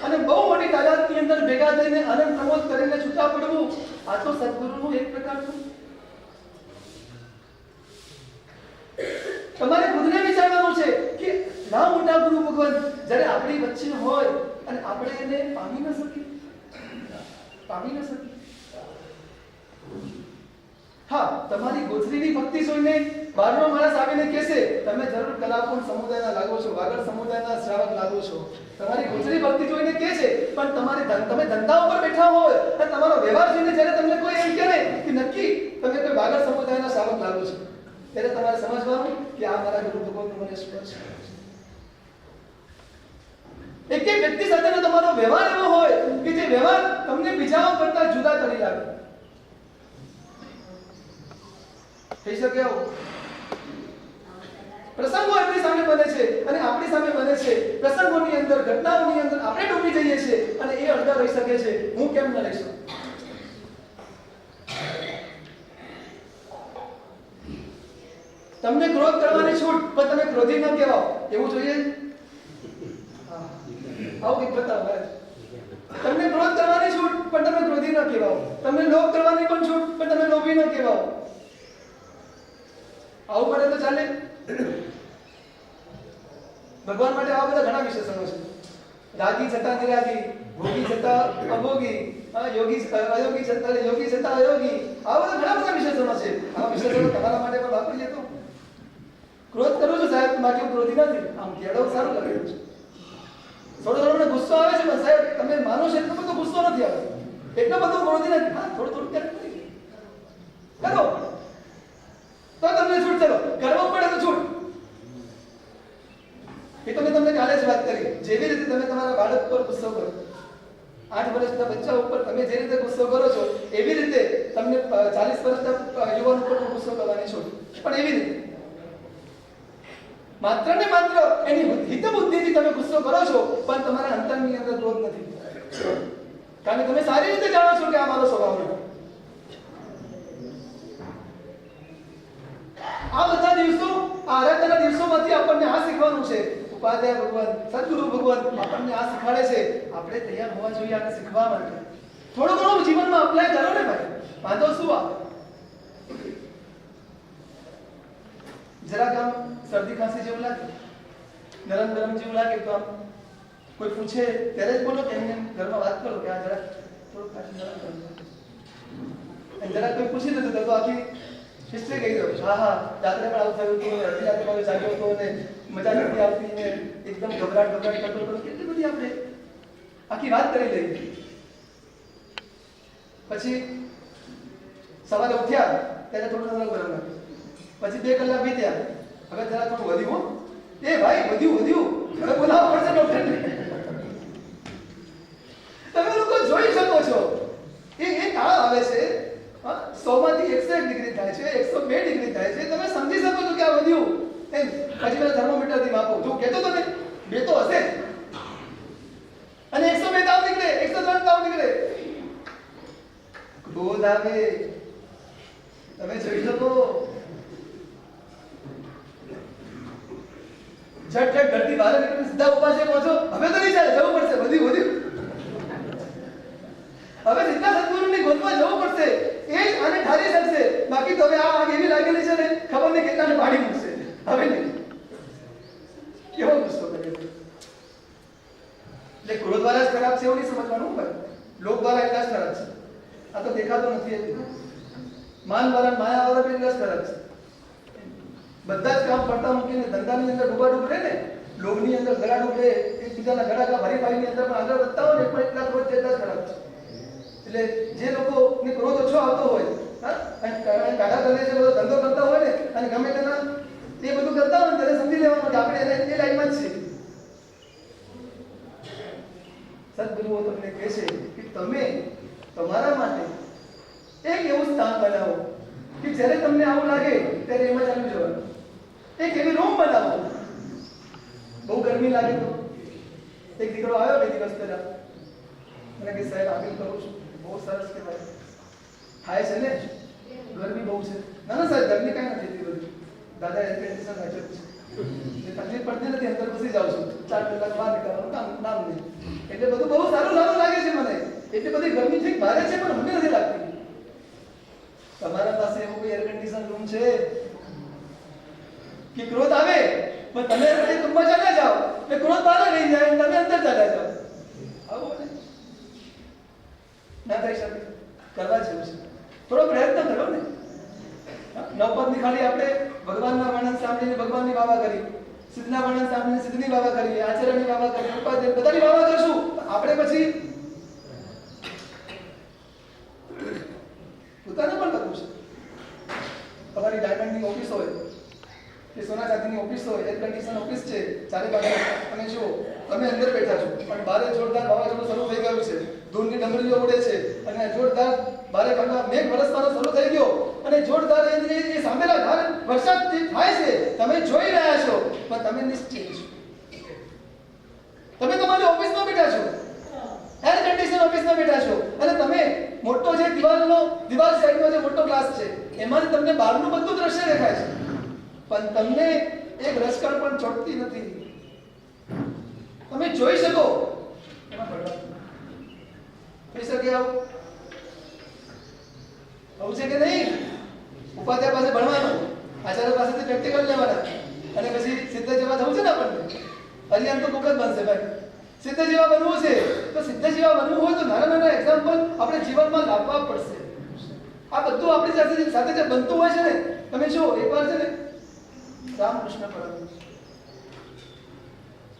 અને બહુ મોટી તાદાદની અંદર ભેગા થઈને આનંદ પ્રમોદ કરીને છૂટા પડવું, આ તો સદગુરુનું એક પ્રકારનું. તમારે ખુદને વિચારવાનું છે કે ના મોટા ગુરુ ભગવાન જ્યારે આપણી વચ્ચે હોય અને આપણે એને પામી ન શકીએ. હા, તમારી ગોચરીની ભક્તિ જોઈને બહારનો માણસ આવીને કહેશે તમે જરૂર કલાપુર સમુદાયના લાગો છો, વાગડ સમુદાયના શ્રાવક લાગો છો. તમારી ગોચરી ભક્તિ જોઈને કહે છે, પણ તમે ધંધા ઉપર બેઠા હોય અને તમારો વ્યવહાર જોઈને જ્યારે તમને કોઈ એમ કહે કે નક્કી તમે કોઈ વાગડ સમુદાયના શ્રાવક લાગો છો, ત્યારે તમારે સમજવાનું કે આ મારા ગુરુ ભગવાનનો મને સ્પર્શ કરે છે. એક વ્યક્તિ સાથેનો તમારો વ્યવહાર એવો હોય કે જે વ્યવહાર તમને બીજાઓ કરતા જુદા કરી લાગે. થઈ શકે આવું? પ્રસંગો આપણી સામે બને છે અને આપણી સામે બને છે. પ્રસંગોની અંદર, ઘટનાઓની અંદર આપણે ડૂબી જઈએ છીએ અને એ અડધા રહી શકે છે. હું કેમ ન રહી શકું? તમને ક્રોધ કરવાની છૂટ, પણ તમે ક્રોધી ન કહેવાઓ, એવું જોઈએ? આવું કંઈક બતાવો. તમને ક્રોધ કરવાની છૂટ, પણ તમે ક્રોધી ન કહેવાઓ. તમને લોભ કરવાની પણ છૂટ, પણ તમે લોભી ન કહેવાઓ. આવું પડે તો ચાલે? ભગવાન માટે આવા બધા ઘણા વિશેષણો છે. રાગી છતાં નિરાગી, ભોગી છતાં અભોગી, યોગી અયોગી છતાં યોગી છતાં અયોગી, આવા બધા ઘણા બધા વિશેષણો છે. આ વિશેષણો તમારા માટે પણ વાપરીએ તો. ક્રોધ કરું છું સાહેબ, બાકી હું ક્રોધી નથી. આમ કેળવ સારું લાગેલું છે. થોડો થોડો મને ગુસ્સો આવે છે, પણ સાહેબ તમે માનો છો એટલો બધો ગુસ્સો નથી આવતો, એટલો બધો ક્રોધી નથી. હા, થોડું થોડું ક્યારેક કરો તો તમને છૂટ. ચલો, કરવો પડે તો છૂટ. એ તો મેં તમને કાલે જ વાત કરી. જેવી રીતે તમે તમારા બાળક પર ગુસ્સો કરો, 8 વર્ષના બચ્ચા ઉપર તમે જે રીતે ગુસ્સો કરો છો, એવી રીતે તમને 40 વર્ષના યુવાન ઉપર ગુસ્સો કરવાની છૂટ. પણ એવી રીતે માત્ર ને માત્ર એની હિત બુદ્ધિથી તમે ગુસ્સો કરો છો, પણ તમારા અંતરની અંદર ક્રોધ નથી. કારણ કે તમે સારી રીતે જાણો છો કે આ મારો સ્વભાવ નથી. આ બધા દિવસો, આ આરાધના દિવસોમાંથી આપણને આ શીખવાનું છે. ઉપાધ્યાય ભગવાન, સદગુરુ ભગવાન આપણને આ શીખવાડે છે. આપણે તૈયાર હોવા જોઈએ આને શીખવા માટે. થોડું ઘણું જીવનમાં અપ્લાય કરો ને ભાઈ, વાંધો શું આવે? જરાક આમ શરદી ખાંસી જેવું લાગે, ગરમ ગરમ જેવું લાગે તો આમ કોઈ પૂછે ત્યારે જ બોલો કે એમને ઘરમાં વાત કરો કે આ જરાક થોડું ખાંસી ગરમ ગરમ. જરાક કોઈ પૂછી લીધું તો આખી હિસ્ટ્રી કહી દો. હા હા, રાત્રે પણ આવું થયું હતું, અડધી રાત્રે મારે જાગ્યો હતો ને મજા નથી આવતી ને એકદમ ગભરાટ કરતો હતો. કેટલી બધી આપણે આખી વાત કરી લઈ. પછી સવારે ઉઠ્યા ત્યારે થોડું ગરમ ગરમ લાગ્યું. પછી 2 કલાક વીત્યા, હવે જરા થોડું વધ્યું. એ ભાઈ વધ્યું, હવે બોલાવવા પડશે ડોક્ટરને. તમે લોકો જોઈ શકો છો એ કાળ આવે છે, 100 માંથી 101 ડિગ્રી થાય છે, 102 ડિગ્રી થાય છે. તમે સમજી શકો છો કે આ વધ્યું એમ. પછી મેં થર્મોમીટરથી માપો, જો કહેતો તો ને 2 તો હશે, અને 102 તાવ નીકળે, 103 તાવ નીકળે. ક્રોધ આવે, તમે જોઈ શકો. ઝટ ઘરથી બહાર નીકળીને સીધા ઉભા છે, પહોંચો. હવે તો નહીં ચાલે, જવું પડશે. વધ્યું. હવે સીધા સદગુરુની ગોદમાં જવું પડશે. એ જ આને ઠારી શકશે. બાકી તો હવે આ આગ એવી લાગેલી છે ને, ખબર નહીં કેટલાને પાડી મૂકશે. હવે નહીં. કેવો ગુસ્સો કરે છે. એટલે ક્રોધ વાળા જ ખરાબ છે એવું નહીં સમજવાનું ભાઈ. લોભ વાળા એટલા જ ખરાબ છે. આ તો દેખાતો નથી એટલું. માન વાળા, માયા વાળા બી એટલા જ ખરાબ છે. બધા જ કામ પડતા મૂકીને ધંધાની અંદર ડૂબાડૂબ રહે ને, લોભની અંદર ગળા ડૂબે, એકબીજાના ગળા હરીફાઈની અંદર પણ આગળ વધતા હોય ને, પણ એટલા ક્રોધ જેટલા જ ખરાબ છે. એટલે જે લોકોને ક્રોધ ઓછો આવતો હોય, કાઢા કરે છે, બધો ધંધો કરતા હોય ને, અને ગમે તેના એ બધું કરતા હોય ને, ત્યારે સમજી લેવાનું કે આપણે એ લાઈનમાં જ છીએ. સદગુરુઓ તમને કહે છે કે તમે તમારા માટે એક એવું સ્થાન બનાવો કે જ્યારે તમને આવું લાગે ત્યારે એમાં ચાલુ જવાનું. એક એવી રૂમ બનાવો. બહુ ગરમી લાગે તો એક દીકરો આવ્યો 2 દિવસ પહેલા, મને કે સાહેબ આગળ કરું છું, બહુ સરસ કહેવાય, થાય છે ને, ગરમી બહુ છે. ના સાહેબ, ગરમી કાંઈ નથી એટલી બધી. દાદા એર કન્ડિશન હાજર છે, તકલીફ પડતી નથી, અંદર ઘૂસી જાઉં છું, 4 કલાક બહાર નીકળવાનું નામ નહીં. એટલે બધું બહુ સારું લાગે છે મને. એટલી બધી ગરમી ઠીક ભારે છે, પણ મને નથી લાગતી. તમારા પાસે એવું કોઈ એર કન્ડિશન રૂમ છે કે ક્રોધ આવે પણ તમે રૂમમાં ચાલ્યા જાઓ, ને ક્રોધ બહાર રહી જાય, તમે અંદર ચાલ્યા જાઓ? આવું બને ના થઈ શકે. કરવા જેવું છે. થોડો પ્રયત્ન કરો ને. નવપદની ખાલી આપણે ભગવાનના વર્ણન સાંભળીને ભગવાનની વાવા કરી, સિદ્ધના વર્ણન સાંભળીને સિદ્ધની વાવા કરી, આચાર્યની વાવા કરી, ઉપાધ્યાય બધાની વાવા કરશું. આપણે પછી પોતાને પણ કરવું છે. તમારી ડાયમંડની ઓફિસ હોય કે સોના ચાંદીની ઓફિસ હોય, એર કન્ડિશન ઓફિસ છે, ચારે બાજુ તમે જુઓ, તમે અંદર બેઠા છો, પણ બારે જોરદાર વાવાઝોડું શરૂ થઈ ગયું છે, ધૂળની ડમરીઓ ઉડે છે, અને જોરદાર બારે ભાગમાં મેઘ વરસવાનો શરૂ થઈ ગયો, અને જોરદાર એ સામેલા ધાર વરસાદ થાય છે, તમે જોઈ રહ્યા છો, પણ તમે નિશ્ચિત છો. તમે તમારી ઓફિસમાં બેઠા છો, એર કન્ડિશન ઓફિસમાં બેઠા છો, અને તમે મોટો જે દિવાલ સાઈડનો જે મોટો ગ્લાસ છે, એમાંથી તમને બહારનું બધું દ્રશ્ય દેખાય છે, પણ તમને એક રસકણ પણ ચોટતી નથી. તમે જોઈ શકો એમાં ભણવાનું થઈ શકે આવું છે કે નહીં? ઉપાધ્યાય પાસે ભણવાનું, આચાર્ય પાસેથી પ્રેક્ટિકલ લેવાના અને પછી સિદ્ધ જેવા થવું છે ને આપણને. હરિયાણ તો કોક જ બનશે ભાઈ. સિદ્ધ જેવા બનવું છે તો સિદ્ધ જેવા બનવું હોય તો નાના નાના એક્ઝામ્પલ આપણે જીવનમાં લાવવા પડશે. આ બધું આપણી સાથે જે બનતું હોય છે ને, તમે જો એકવાર છે ને રામકૃષ્ણ પરમહંસ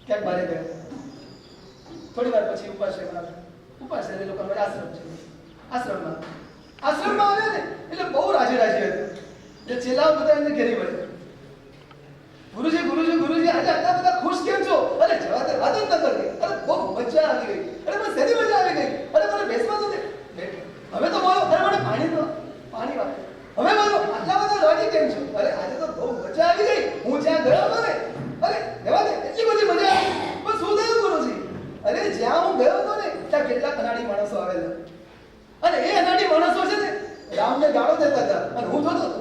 ક્યાંક બારે ગયા, થોડી વાર પછી ઉપાસ એ લોકો આશ્રમ છે, આશ્રમમાં આવ્યા ને એટલે બહુ રાજી રાજી હતું. જે ચેલાઓ બધા એને ઘેરી વળે, ગુરુજી ગુરુજી ગુરુજી આજે આટલા બધા ખુશ કેમ છો? અરે જવા દે, વાતો જ ન કરતી. અરે બહુ મજા આવી ગઈ. અરે મને શેની મજા આવી ગઈ? અરે મને બેસવા દો ને. હવે તો બોલો. અરે મને પાણી વાત. હવે બોલો આટલા બધા રાજી કેમ છો? અરે આજે તો બહુ મજા આવી ગઈ. હું જ્યાં ગયો હતો ને, અરે રહેવા દે, એટલી બધી મજા આવી. પણ શું થયું ગુરુજી? અરે જ્યાં હું ગયો હતો ને ત્યાં કેટલા અનાડી માણસો આવેલા અને એ અનાડી માણસો છે ને રામને ગાળો દેતા હતા અને હું જોતો હતો.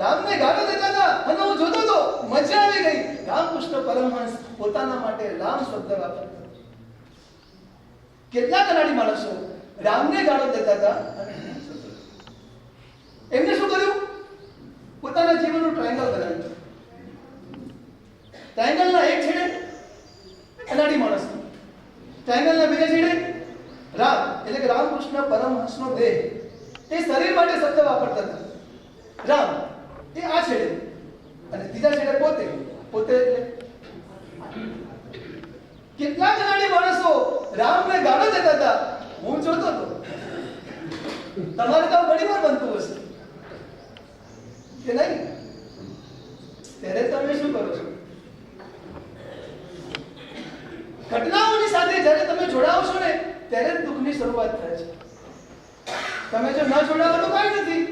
રામને ગાળો દેતા હતા અને હું જોતો હતો. મજા આવી ગઈ. રામકૃષ્ણ પરમહંસ પોતાના માટે રામ શબ્દ વાપરતા. કેટલા અનાડી માણસો રામને ગાળો દેતા હતા અને એમને શું કર્યું? પોતાના જીવનનું ટ્રાયેંગલ બનાવ્યું. ટ્રાયેંગલના એક છેડે અનાડી માણસ, ટ્રાયેંગલના બીજા છેડે રામ, એટલે કે રામકૃષ્ણ પરમહંસનો દેહ. એ શરીર માટે શબ્દ વાપરતા હતા. રામ એ આ છેડે અને ત્રીજા છેડે પોતે એટલે કેટલા અનાડી માણસો રામને ગાળો દેતા હતા. હું જોતો હતો. તમારે તો ઘણી વાર બનતું હશે કે નહીં? ત્યારે તમે શું કરો છો? ઘટનાઓની સાથે જ્યારે તમે જોડાઓ છો ને ત્યારે જ દુઃખની શરૂઆત થાય છે. તમે જો ન જોડાવો તો કાંઈ નથી.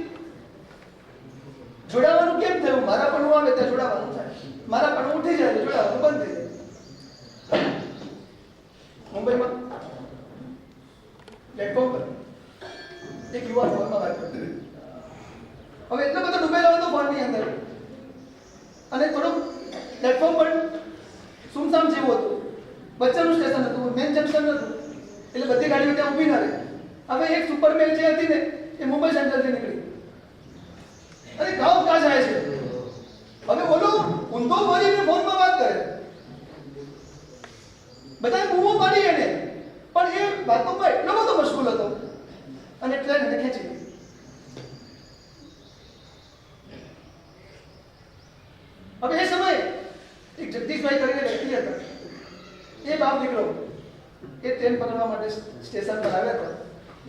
જોડાવાનું કેમ થયું? મારા પણ આવે ત્યાં જોડાવાનું થાય. મારા પણ ઉઠી જાય તો જોડાવાનું બંધ થઈ જાય. મુંબઈમાં પ્લેટફોર્મ પર એક યુવાન ફોનમાં વાત કરતો. હવે એટલો બધો ડૂબેલો હતો ફોનની અંદર અને થોડુંક પ્લેટફોર્મ પર સુમસામ જેવું હતું. વચ્ચેનું સ્ટેશન હતું, મેન જંકશન હતું, એટલે બધી ગાડીઓ ત્યાં ઊભી ના રહે. હવે એક સુપરમેન જે હતી ને એ મુંબઈ સેન્ટ્રલથી નીકળી અને ગાવ ક્યાં જાય છે. હવે બોલો ઊંધો ફરીને ફોનમાં વાત કરે. બધા બૂમો પાડી એને, પણ એ વાતોમાં એટલો બધો મશગુલ હતો અને ટ્રેન એને ખેંચી ગઈ. હવે એ સમયે એક જગદીશભાઈ કરીને વ્યક્તિ હતા. એ બાપ દીકરો એ ટ્રેન પકડવા માટે સ્ટેશન પર આવ્યા હતા.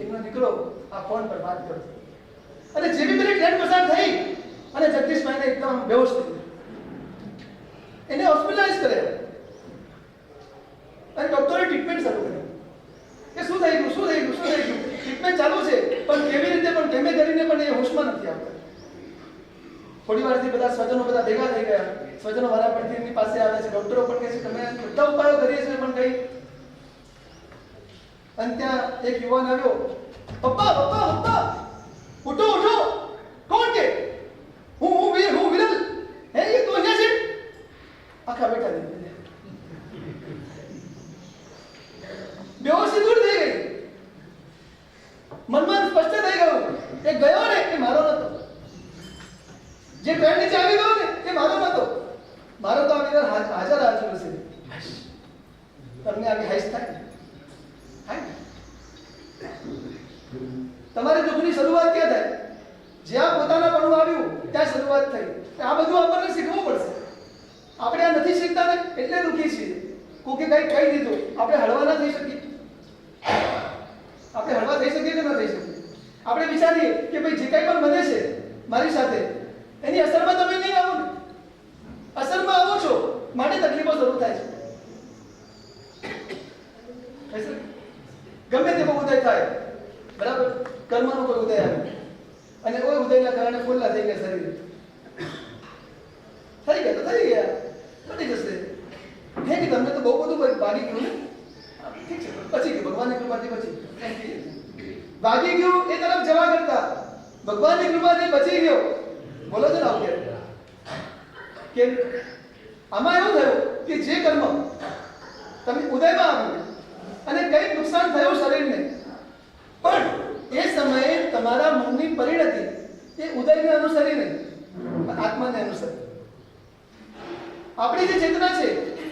એમનો દીકરો આ ફોન પર વાત કરતો અને જેવી પેલી ટ્રેન પસાર થઈ અને જગદીશભાઈને એકદમ બેહોશ થઈ એને હોસ્પિટલાઇઝ કર્યા અને ડોક્ટરે ટ્રીટમેન્ટ શરૂ કરી. કે શું થઈ ગયું? ટ્રીટમેન્ટ ચાલુ છે પણ કેવી રીતે પણ કેમે કરીને પણ એ હોશમાં નથી આવતા. થોડી વારથી બધા સ્વજનો બધા ભેગા થઈ ગયા. સ્વજનો વારા પડતી એમની પાસે આવે છે. ડોક્ટરો પણ કહે છે તમે બધા ઉપાયો કરીએ છીએ પણ કઈ. અને ત્યાં એક યુવાન આવ્યો. પપ્પા પપ્પા પપ્પા ઉઠો ઉઠો. કોણ કે? હું વિરલ. હે એ તો અહીંયા છે. આખા બેઠા થઈ બેહોશી દૂર થઈ ગઈ. મનમાં સ્પષ્ટ થઈ ગયું એ ગયો ને એ મારો નતો. જે ટ્રેન નીચે આવી ગયો ને એ મારો નતો. મારો તો આવી હાજર છે. તમને આવી હાઈસ થાય. તમારી દુઃખની શરૂઆત ક્યાં થાય? જ્યાં પોતાના પણ આવ્યું ત્યાં શરૂઆત થઈ. આ બધું આપણને શીખવું પડશે. આપણે આ નથી શીખતા ને એટલે દુઃખી છીએ. કોકે કઈ કહી દીધું આપણે હળવા ના થઈ શકીએ. આપણે હળવા થઈ શકીએ કે ન થઈ શકીએ? આપણે વિચારીએ કે ભાઈ જે કંઈ પણ બને છે મારી સાથે એની અસરમાં તમે નહીં આવો ને. અસરમાં આવો છો માટે તકલીફો શરૂ થાય છે. ગમે તે ઉદય થાય બરાબર, કર્મનો કોઈ ઉદય આવે અને કોઈ ઉદયના કારણે ખુલ્લા થઈ ગયા શરીર. થઈ ગયા તો થઈ ગયા, પતી જશે. હે કે તમને તો બહુ બધું ભાગી ગયું ને. ઠીક છે, પછી ગયું ભગવાનની કૃપાથી. પછી ભાગી ગયું એ તરફ જવા કરતા ભગવાનની કૃપાથી બચી ગયો બોલો છો ને આવું કે આમાં એવું થયું કે જે કર્મ તમે ઉદયમાં આવ્યું અને કંઈક નુકસાન થયું શરીરને, પણ એ સમયે તમારા મનની પરિણતિ એ ઉદયને અનુસરી નહીં, આત્માને અનુસરી. આપણી જે ચેતના છે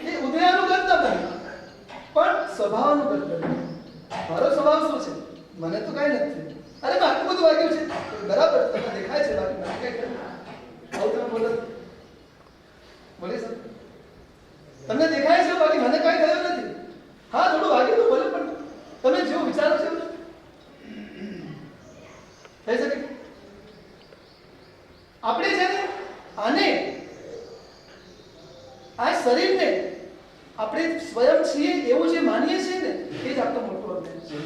એ ઉદયાનુગત ન બની, પણ સ્વભાવાનુગત બની. મારો સ્વભાવ શું છે? મને તો કાંઈ નથી. અરે મેં આટલું બધું વાગ્યું છે, બરાબર, તમને દેખાય છે, બાકી મને કઈ આવું તમે બોલો બોલી શકો? તમને દેખાય છે બાકી મને કઈ થયું નથી. હા, થોડું વાગ્યું તો બોલે, પણ તમે જેવું વિચારો છો થઈ શકે. આપણે છે ને આને આ શરીરને આપણે સ્વયં છીએ એવું જે માનીએ છીએ ને એ જ આપણો મોટો અભ્યાસ છે.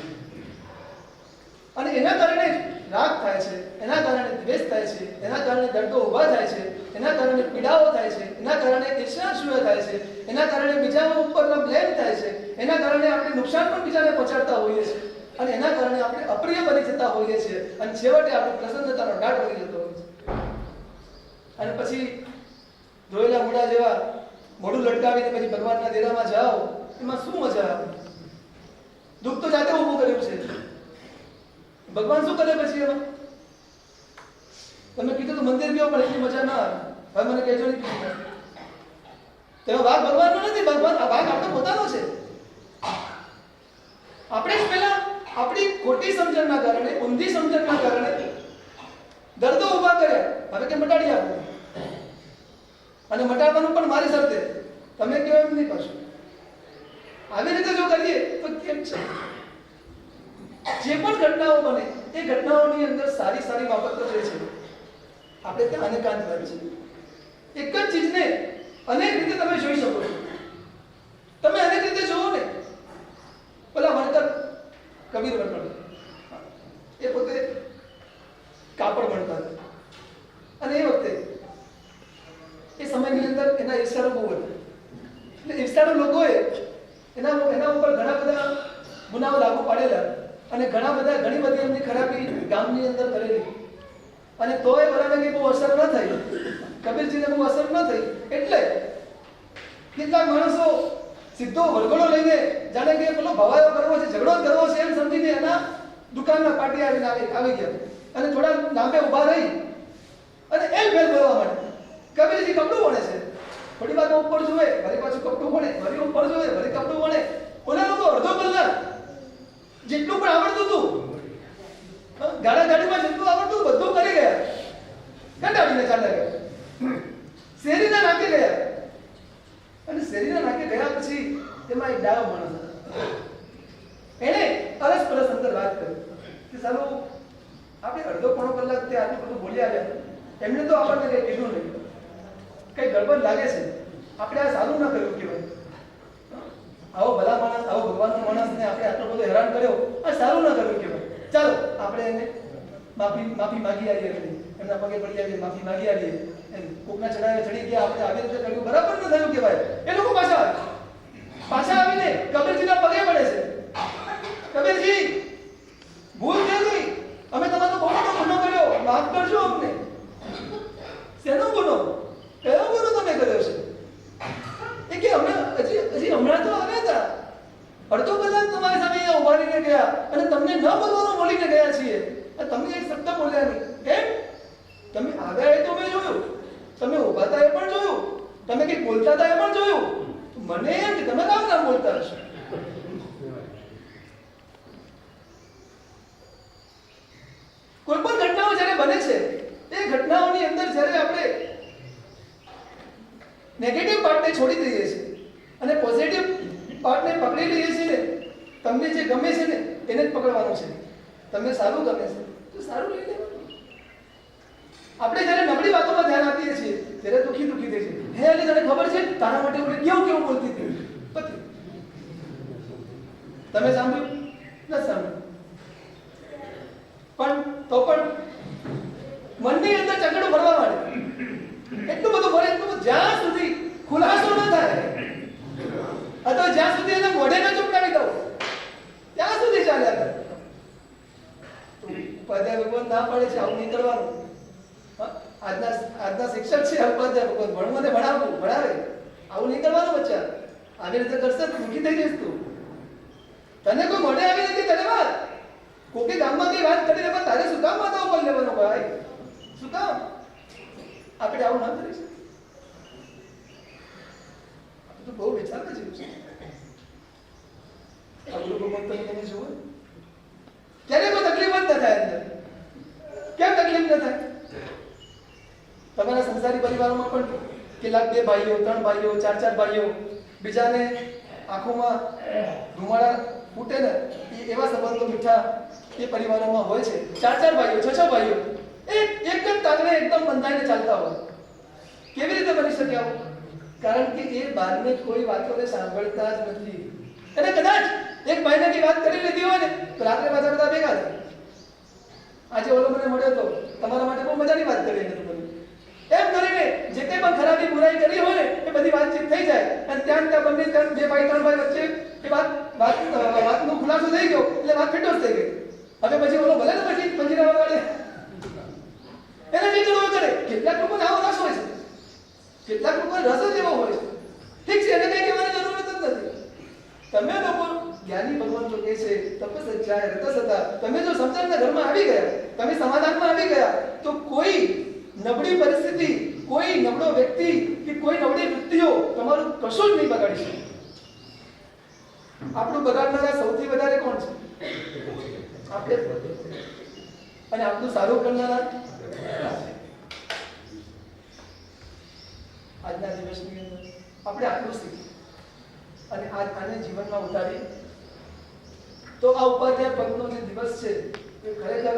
અને એના કારણે રાગ થાય છે, એના કારણે દ્વેષ થાય છે, એના કારણે દર્દો ઊભા થાય છે, એના કારણે પીડાઓ થાય છે, એના કારણે ઈર્ષ્યા થાય છે, એના કારણે બીજાના ઉપરનો બ્લેમ થાય છે, એના કારણે આપણે નુકસાન પણ બીજાને પહોંચાડતા હોઈએ છીએ, અને એના કારણે આપણે અપ્રિય બની જતા હોઈએ છીએ, અને છેવટે આપણે પ્રસન્નતાનો ડાઢ વળી જતો હોય છે. અને પછી ધોયેલા મૂળા જેવા મોઢું લટકાવીને પછી ભગવાનના ડેરામાં જાઓ, એમાં શું મજા આવે? દુઃખ તો જાતે ઊભું કર્યું છે. ભગવાન શું કરે પછી એમાં? તમે કીધું તો મંદિર ગયો પણ એટલી મજા ના આવે. હવે મને કહેજો નહીં કીધું તેનો ભાગ ભગવાનનો નથી, ભગવાન આ ભાગ આપણો પોતાનો છે. આપણે જ પહેલા આપણી ખોટી સમજણના કારણે, ઊંધી સમજણના કારણે દર્દો ઊભા કર્યા. હવે કે મટાડી આપો, અને મટાડવાનું પણ મારી શરતે, તમે કહો એમ નહીં પાછું. આવી રીતે જો કરીએ તો કેમ છે? જે પણ ઘટનાઓ બને એ ઘટનાઓની અંદર સારી સારી બાબતો જે છે આપણે ત્યાં અનેકાંત હોય છે. એક જ ચીજને અનેક રીતે તમે જોઈ શકો છો. તમે અનેક રીતે જોવો ને. પેલા વણકર કબીર વણકર એ પોતે કાપડ વણતા હતા, અને એ વખતે એ સમયની અંદર એના ઈર્ષાળુ બહુ હતા. એટલે ઈર્ષાળુ લોકોએ એના ઉપર ઘણા બધા ગુનાઓ લાગુ પાડેલા, અને ઘણી બધી એમની ખરાબી ગામની અંદર કરેલી, અને તોય બરાબર બહુ અસર ન થઈ. કબીરજીને બહુ અસર ન થઈ. એટલે કેટલાક માણસો સીધો વરઘોડો લઈને જાણે કે પેલો ભવાયો કરવો છે, ઝઘડો કરવો છે એમ સમજીને એના દુકાનના પાટી આવીને આવી ગયા, અને થોડા લાંબે ઊભા રહી અને એમ ફેર બોલવા માંડે. કબીરજી કપડું વણે છે, થોડી વાર ઉપર જોવે, વળી પાછું કપડું વણે, વળી ઉપર જોવે, વળી કપડું વણે. ઓલા લોકો અડધો કલાક જેટલું પણ આવડતું હતું, ગાડીમાં જેટલું આવડતું બધું કરી ગયા, કંટાળીને ચાલ્યા ગયા, શેરીના નાકે ગયા. અને શેરીના નાકે ગયા પછી એમાં એક ડાયો માણસ એને અરસ પરસ અંદર વાત કરી કે સાલું આપણે અડધો પોણો કલાક તે આટલું બધું બોલી આવ્યા, એમને તો આપણને કંઈ કીધું નહીં, કંઈ ગડબડ લાગે છે, આપણે આ સારું ના કર્યું કે ભાઈ આવો ભલા માણસ, આવો ભગવાનનો માણસને આપણે આટલો બધો હેરાન કર્યો, આ સારું ના કર્યું કે ભાઈ ચાલો આપણે એને માફી માગી આવીએ, એમના પગે પડી આવીએ, માફી માગી આવીએ. કોકના ચડાવે ચડી ગયા, આપણે આવી રીતે કર્યું, બરાબર ન થયું કે ભાઈ. એ લોકો પાછા આવીને કબીરજીના પગે પડે છે. કબીરજી, ભૂલ થઈ ગઈ, અમે તમારો બહુ મોટો ગુનો કર્યો, માફ કરજો અમને. શેનો ગુનો? કયો ગુનો તમે કર્યો છે? એ કે અમે હજી હમણાં તો આવ્યા હતા, અડધો કલાક તમારી સામે અહીંયા ઉભા રહીને ગયા, અને તમને ન બોલવાનું બોલીને ગયા છીએ, તમે એક શબ્દ બોલ્યા નહીં. કેમ? તમે આવ્યા એ તો મેં જોયું, તમે ઉભા હતા એ પણ જોયું, તમે કંઈક બોલતા હતા એ પણ જોયું. મને એમ કે તમે કામ ના બોલતા હશો. કોઈ પણ ઘટનાઓ જ્યારે બને છે એ ઘટનાઓની અંદર જ્યારે આપણે નેગેટિવ પાર્ટને છોડી દઈએ છીએ અને પોઝિટિવ પાર્ટને પકડી લઈએ છીએ, તમને જે ગમે છે ને એને જ પકડવાનું છે. તમને સારું ગમે છે તો સારું લઈ લેવાનું. આપણે જ્યારે નબળી વાતોમાં ધ્યાન આપીએ છીએ ત્યારે દુખી થઈ છે. હે એટલે તને ખબર છે તારા માટે હું કેવું બોલતી હતી, પછી તમે સાંભળ્યું ન સાંભળ્યું, પણ તો પણ મનની અંદર ચકડો ભરવા માંડે. એટલું બધું ભરે, એટલું બધું, જ્યાં સુધી ખુલાસો ન થાય અથવા જ્યાં સુધી એને મોઢે ન ચોપડાવી દઉં ત્યાં સુધી ચાલ્યા કરે. ઉપાધ્યાય ભગવાન ના પાડે છે આવું નહીં કરવાનું. આજના શિક્ષક છે, ઉપાધ્યાય ભણવું અને ભણાવવું ભણાવે. આવું નહીં કરવાનું બચ્ચા. આવી રીતે કરશે તો દુઃખી થઈ જઈશ તું. તને કોઈ મોઢે આવી નથી તને વાત. કોકે ગામમાં કઈ વાત કરીને પણ તારે શું કામ માથા ઉપર લેવાનો ભાઈ? શું કામ? આપણે આવું ના કરીશું. તો બહુ વિચારવા જેવું છે. આ લોકો તમે જુઓ ક્યારે કોઈ તકલીફ જ ન થાય અંદર. કેમ તકલીફ ન થાય? તમારા સંસારી પરિવારોમાં પણ કેટલાક 2 ભાઈઓ 3 ભાઈઓ 4 ભાઈઓ બીજાને આંખોમાં ધુમાડા ફૂટે ને એવા સંબંધો મીઠા એ પરિવારોમાં હોય છે. 4 ભાઈઓ 6 ભાઈઓ એક જ તાંગણે એકદમ બંધાઈને ચાલતા હોય. કેવી રીતે બની શકે આવું? કારણ કે એ બહારને કોઈ વાતોને સાંભળતા જ નથી. અને કદાચ એક ભાઈને કઈ વાત કરી લીધી હોય ને તો રાત્રે પાછા બધા ભેગા થાય. આજે ઓલો મને મળ્યો તો તમારા માટે બહુ મજાની વાત કરી હતી મને. એમ કરીને જે કંઈ પણ ખરાબી બુરાઈ કરી હોય ને એ બધી વાતચીત થઈ જાય અને ત્યાં બંને 2 ભાઈ 3 ભાઈ વચ્ચે એ વાતનો ખુલાસો થઈ ગયો એટલે વાત ફિટોસ થઈ ગઈ. હવે પછી ઓલો ભલે ને પછી પંજીરાવા વાળે એને જે કરવું કરે. કેટલાક લોકોને આવો રસ હોય છે, કેટલાક લોકોને રસ જ એવો હોય છે. ઠીક છે, એને કંઈ કહેવાની જરૂર જ નથી. તમે લોકો જ્ઞાની ભગવાન જો કહે છે તપસ્યા રતસતા, તમે જો સમજણના ઘરમાં આવી ગયા, તમે સમાધાનમાં આવી ગયા તો કોઈ નબળી પરિસ્થિતિ, કોઈ નબળો વ્યક્તિ કે કોઈ નબળી વૃત્તિઓ તમારું કશું જ નહીં બગાડી શકે. આપણું બગાડનારા સૌથી વધારે કોણ છે? આપણે. અને આપણું સારું કરનારા આજના દિવસની અંદર આપણે આટલું શીખીએ અને આને જીવનમાં ઉતારી તો આ ઉપાધ્યાય પદનો જે દિવસ છે એ ખરેખર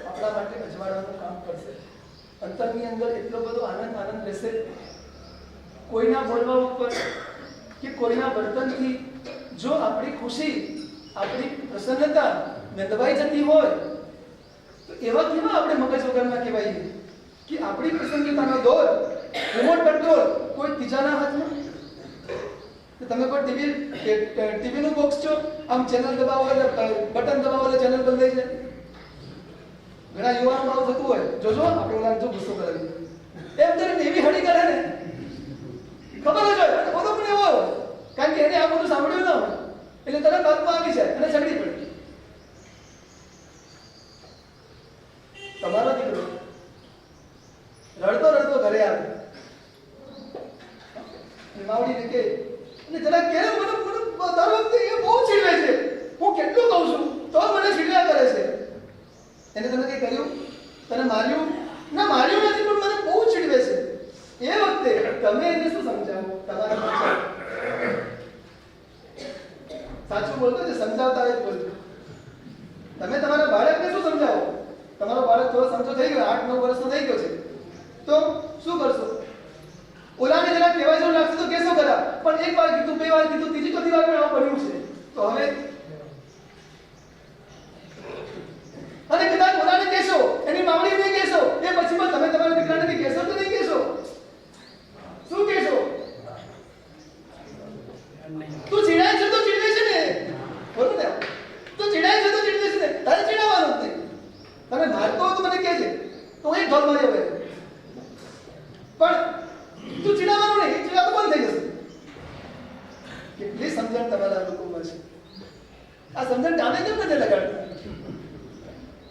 આપણા માટે અજવાળાનું કામ કરશે. અંતરની અંદર એટલો બધો આનંદ રહેશે. કોઈના બોલવા ઉપર કે કોઈના વર્તનથી જો આપણી ખુશી, આપણી પ્રસન્નતા દબાઈ જતી હોય તો એવા કેવા આપણે મગજ વગરના કહેવાઈએ કે આપણી પસંદગીનો દોર, રિમોટ કંટ્રોલ કોઈ ત્રીજાના હાથમાં. તમે કોઈ ટીવીનું બોક્સ છો, આમ ચેનલ દબાવો એટલે બટન દબાવો એટલે ચેનલ બદલાઈ જાય. ઘણા યુવાનો આવું થતું હોય, જોજો આપણે ઓલા જો ગુસ્સો કરાવી એમ કરીને એવી હળી કરે ને ખબર જ હોય બધો પણ એવો હોય. કારણ કે એને આ બધું સાંભળ્યું ન હોય એટલે તરત હાથમાં આવી જાય અને ઝઘડી પડે. તમારો દીકરો રડતો રડતો ઘરે આવે, માવડીને કે અને જરા કે મને દર વખતે એ બહુ ચીડવે છે, હું કેટલું કહું છું તો મને ચીડ્યા કરે છે. એને તમે કઈ કર્યું? તને માર્યું? ના, માર્યું નથી, પણ મને બહુ ચીડવે છે. એ વખતે તમે એને શું સમજાવો? તમારા બચ્ચા સાચું બોલતો છે, સમજાવતા હોય બોલજો. તમે તમારા બાળકને શું સમજાવો? તમારો બાળક થોડો સમજો થઈ ગયો, 8-9 વર્ષનો થઈ ગયો છે, તો શું કરશો? ઓલાને જરા કહેવાય જેવું લાગશે તો કેસો કરા, પણ એક વાર કીધું, 2 વાર કીધું, ત્રીજી ચોથી વાર પણ આવું બન્યું છે તો હવે. અને કદાચ ઓલાને કહેશો, એની માવડીને કહેશો, એ પછી પણ તમે તમારા દીકરાને કહેશો તો નહીં કહેશો? શું કહેશો? તું ચીડાય છે તો ચીડવે છે ને, બોલો ને. તું ચીડાય છે તો ચીડવે છે ને, તારે ચીડાવવાનું જ નહીં. તમે મારતો હો તો મને કહેજે તો હું એક ઢોલ મારી હવે, પણ તું ચીડાવવાનું નહીં. ચીડા તો બંધ થઈ જશે. કેટલી સમજણ તમારા લોકોમાં છે. આ સમજણ ટામે કેમ નથી લગાડતા?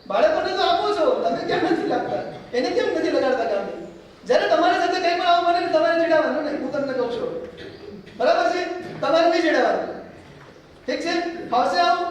બાળકોને તો આપો છો, તમે કેમ નથી લાગતા? એને કેમ નથી લગાડતા કામે? જ્યારે તમારી સાથે કંઈ પણ આવું બને તમારે ચીડાવવાનું નહીં. હું તમને કહું છું, બરાબર છે? તમારે નહીં ચીડાવવાનું. ઠીક છે? ફાવશે આવું?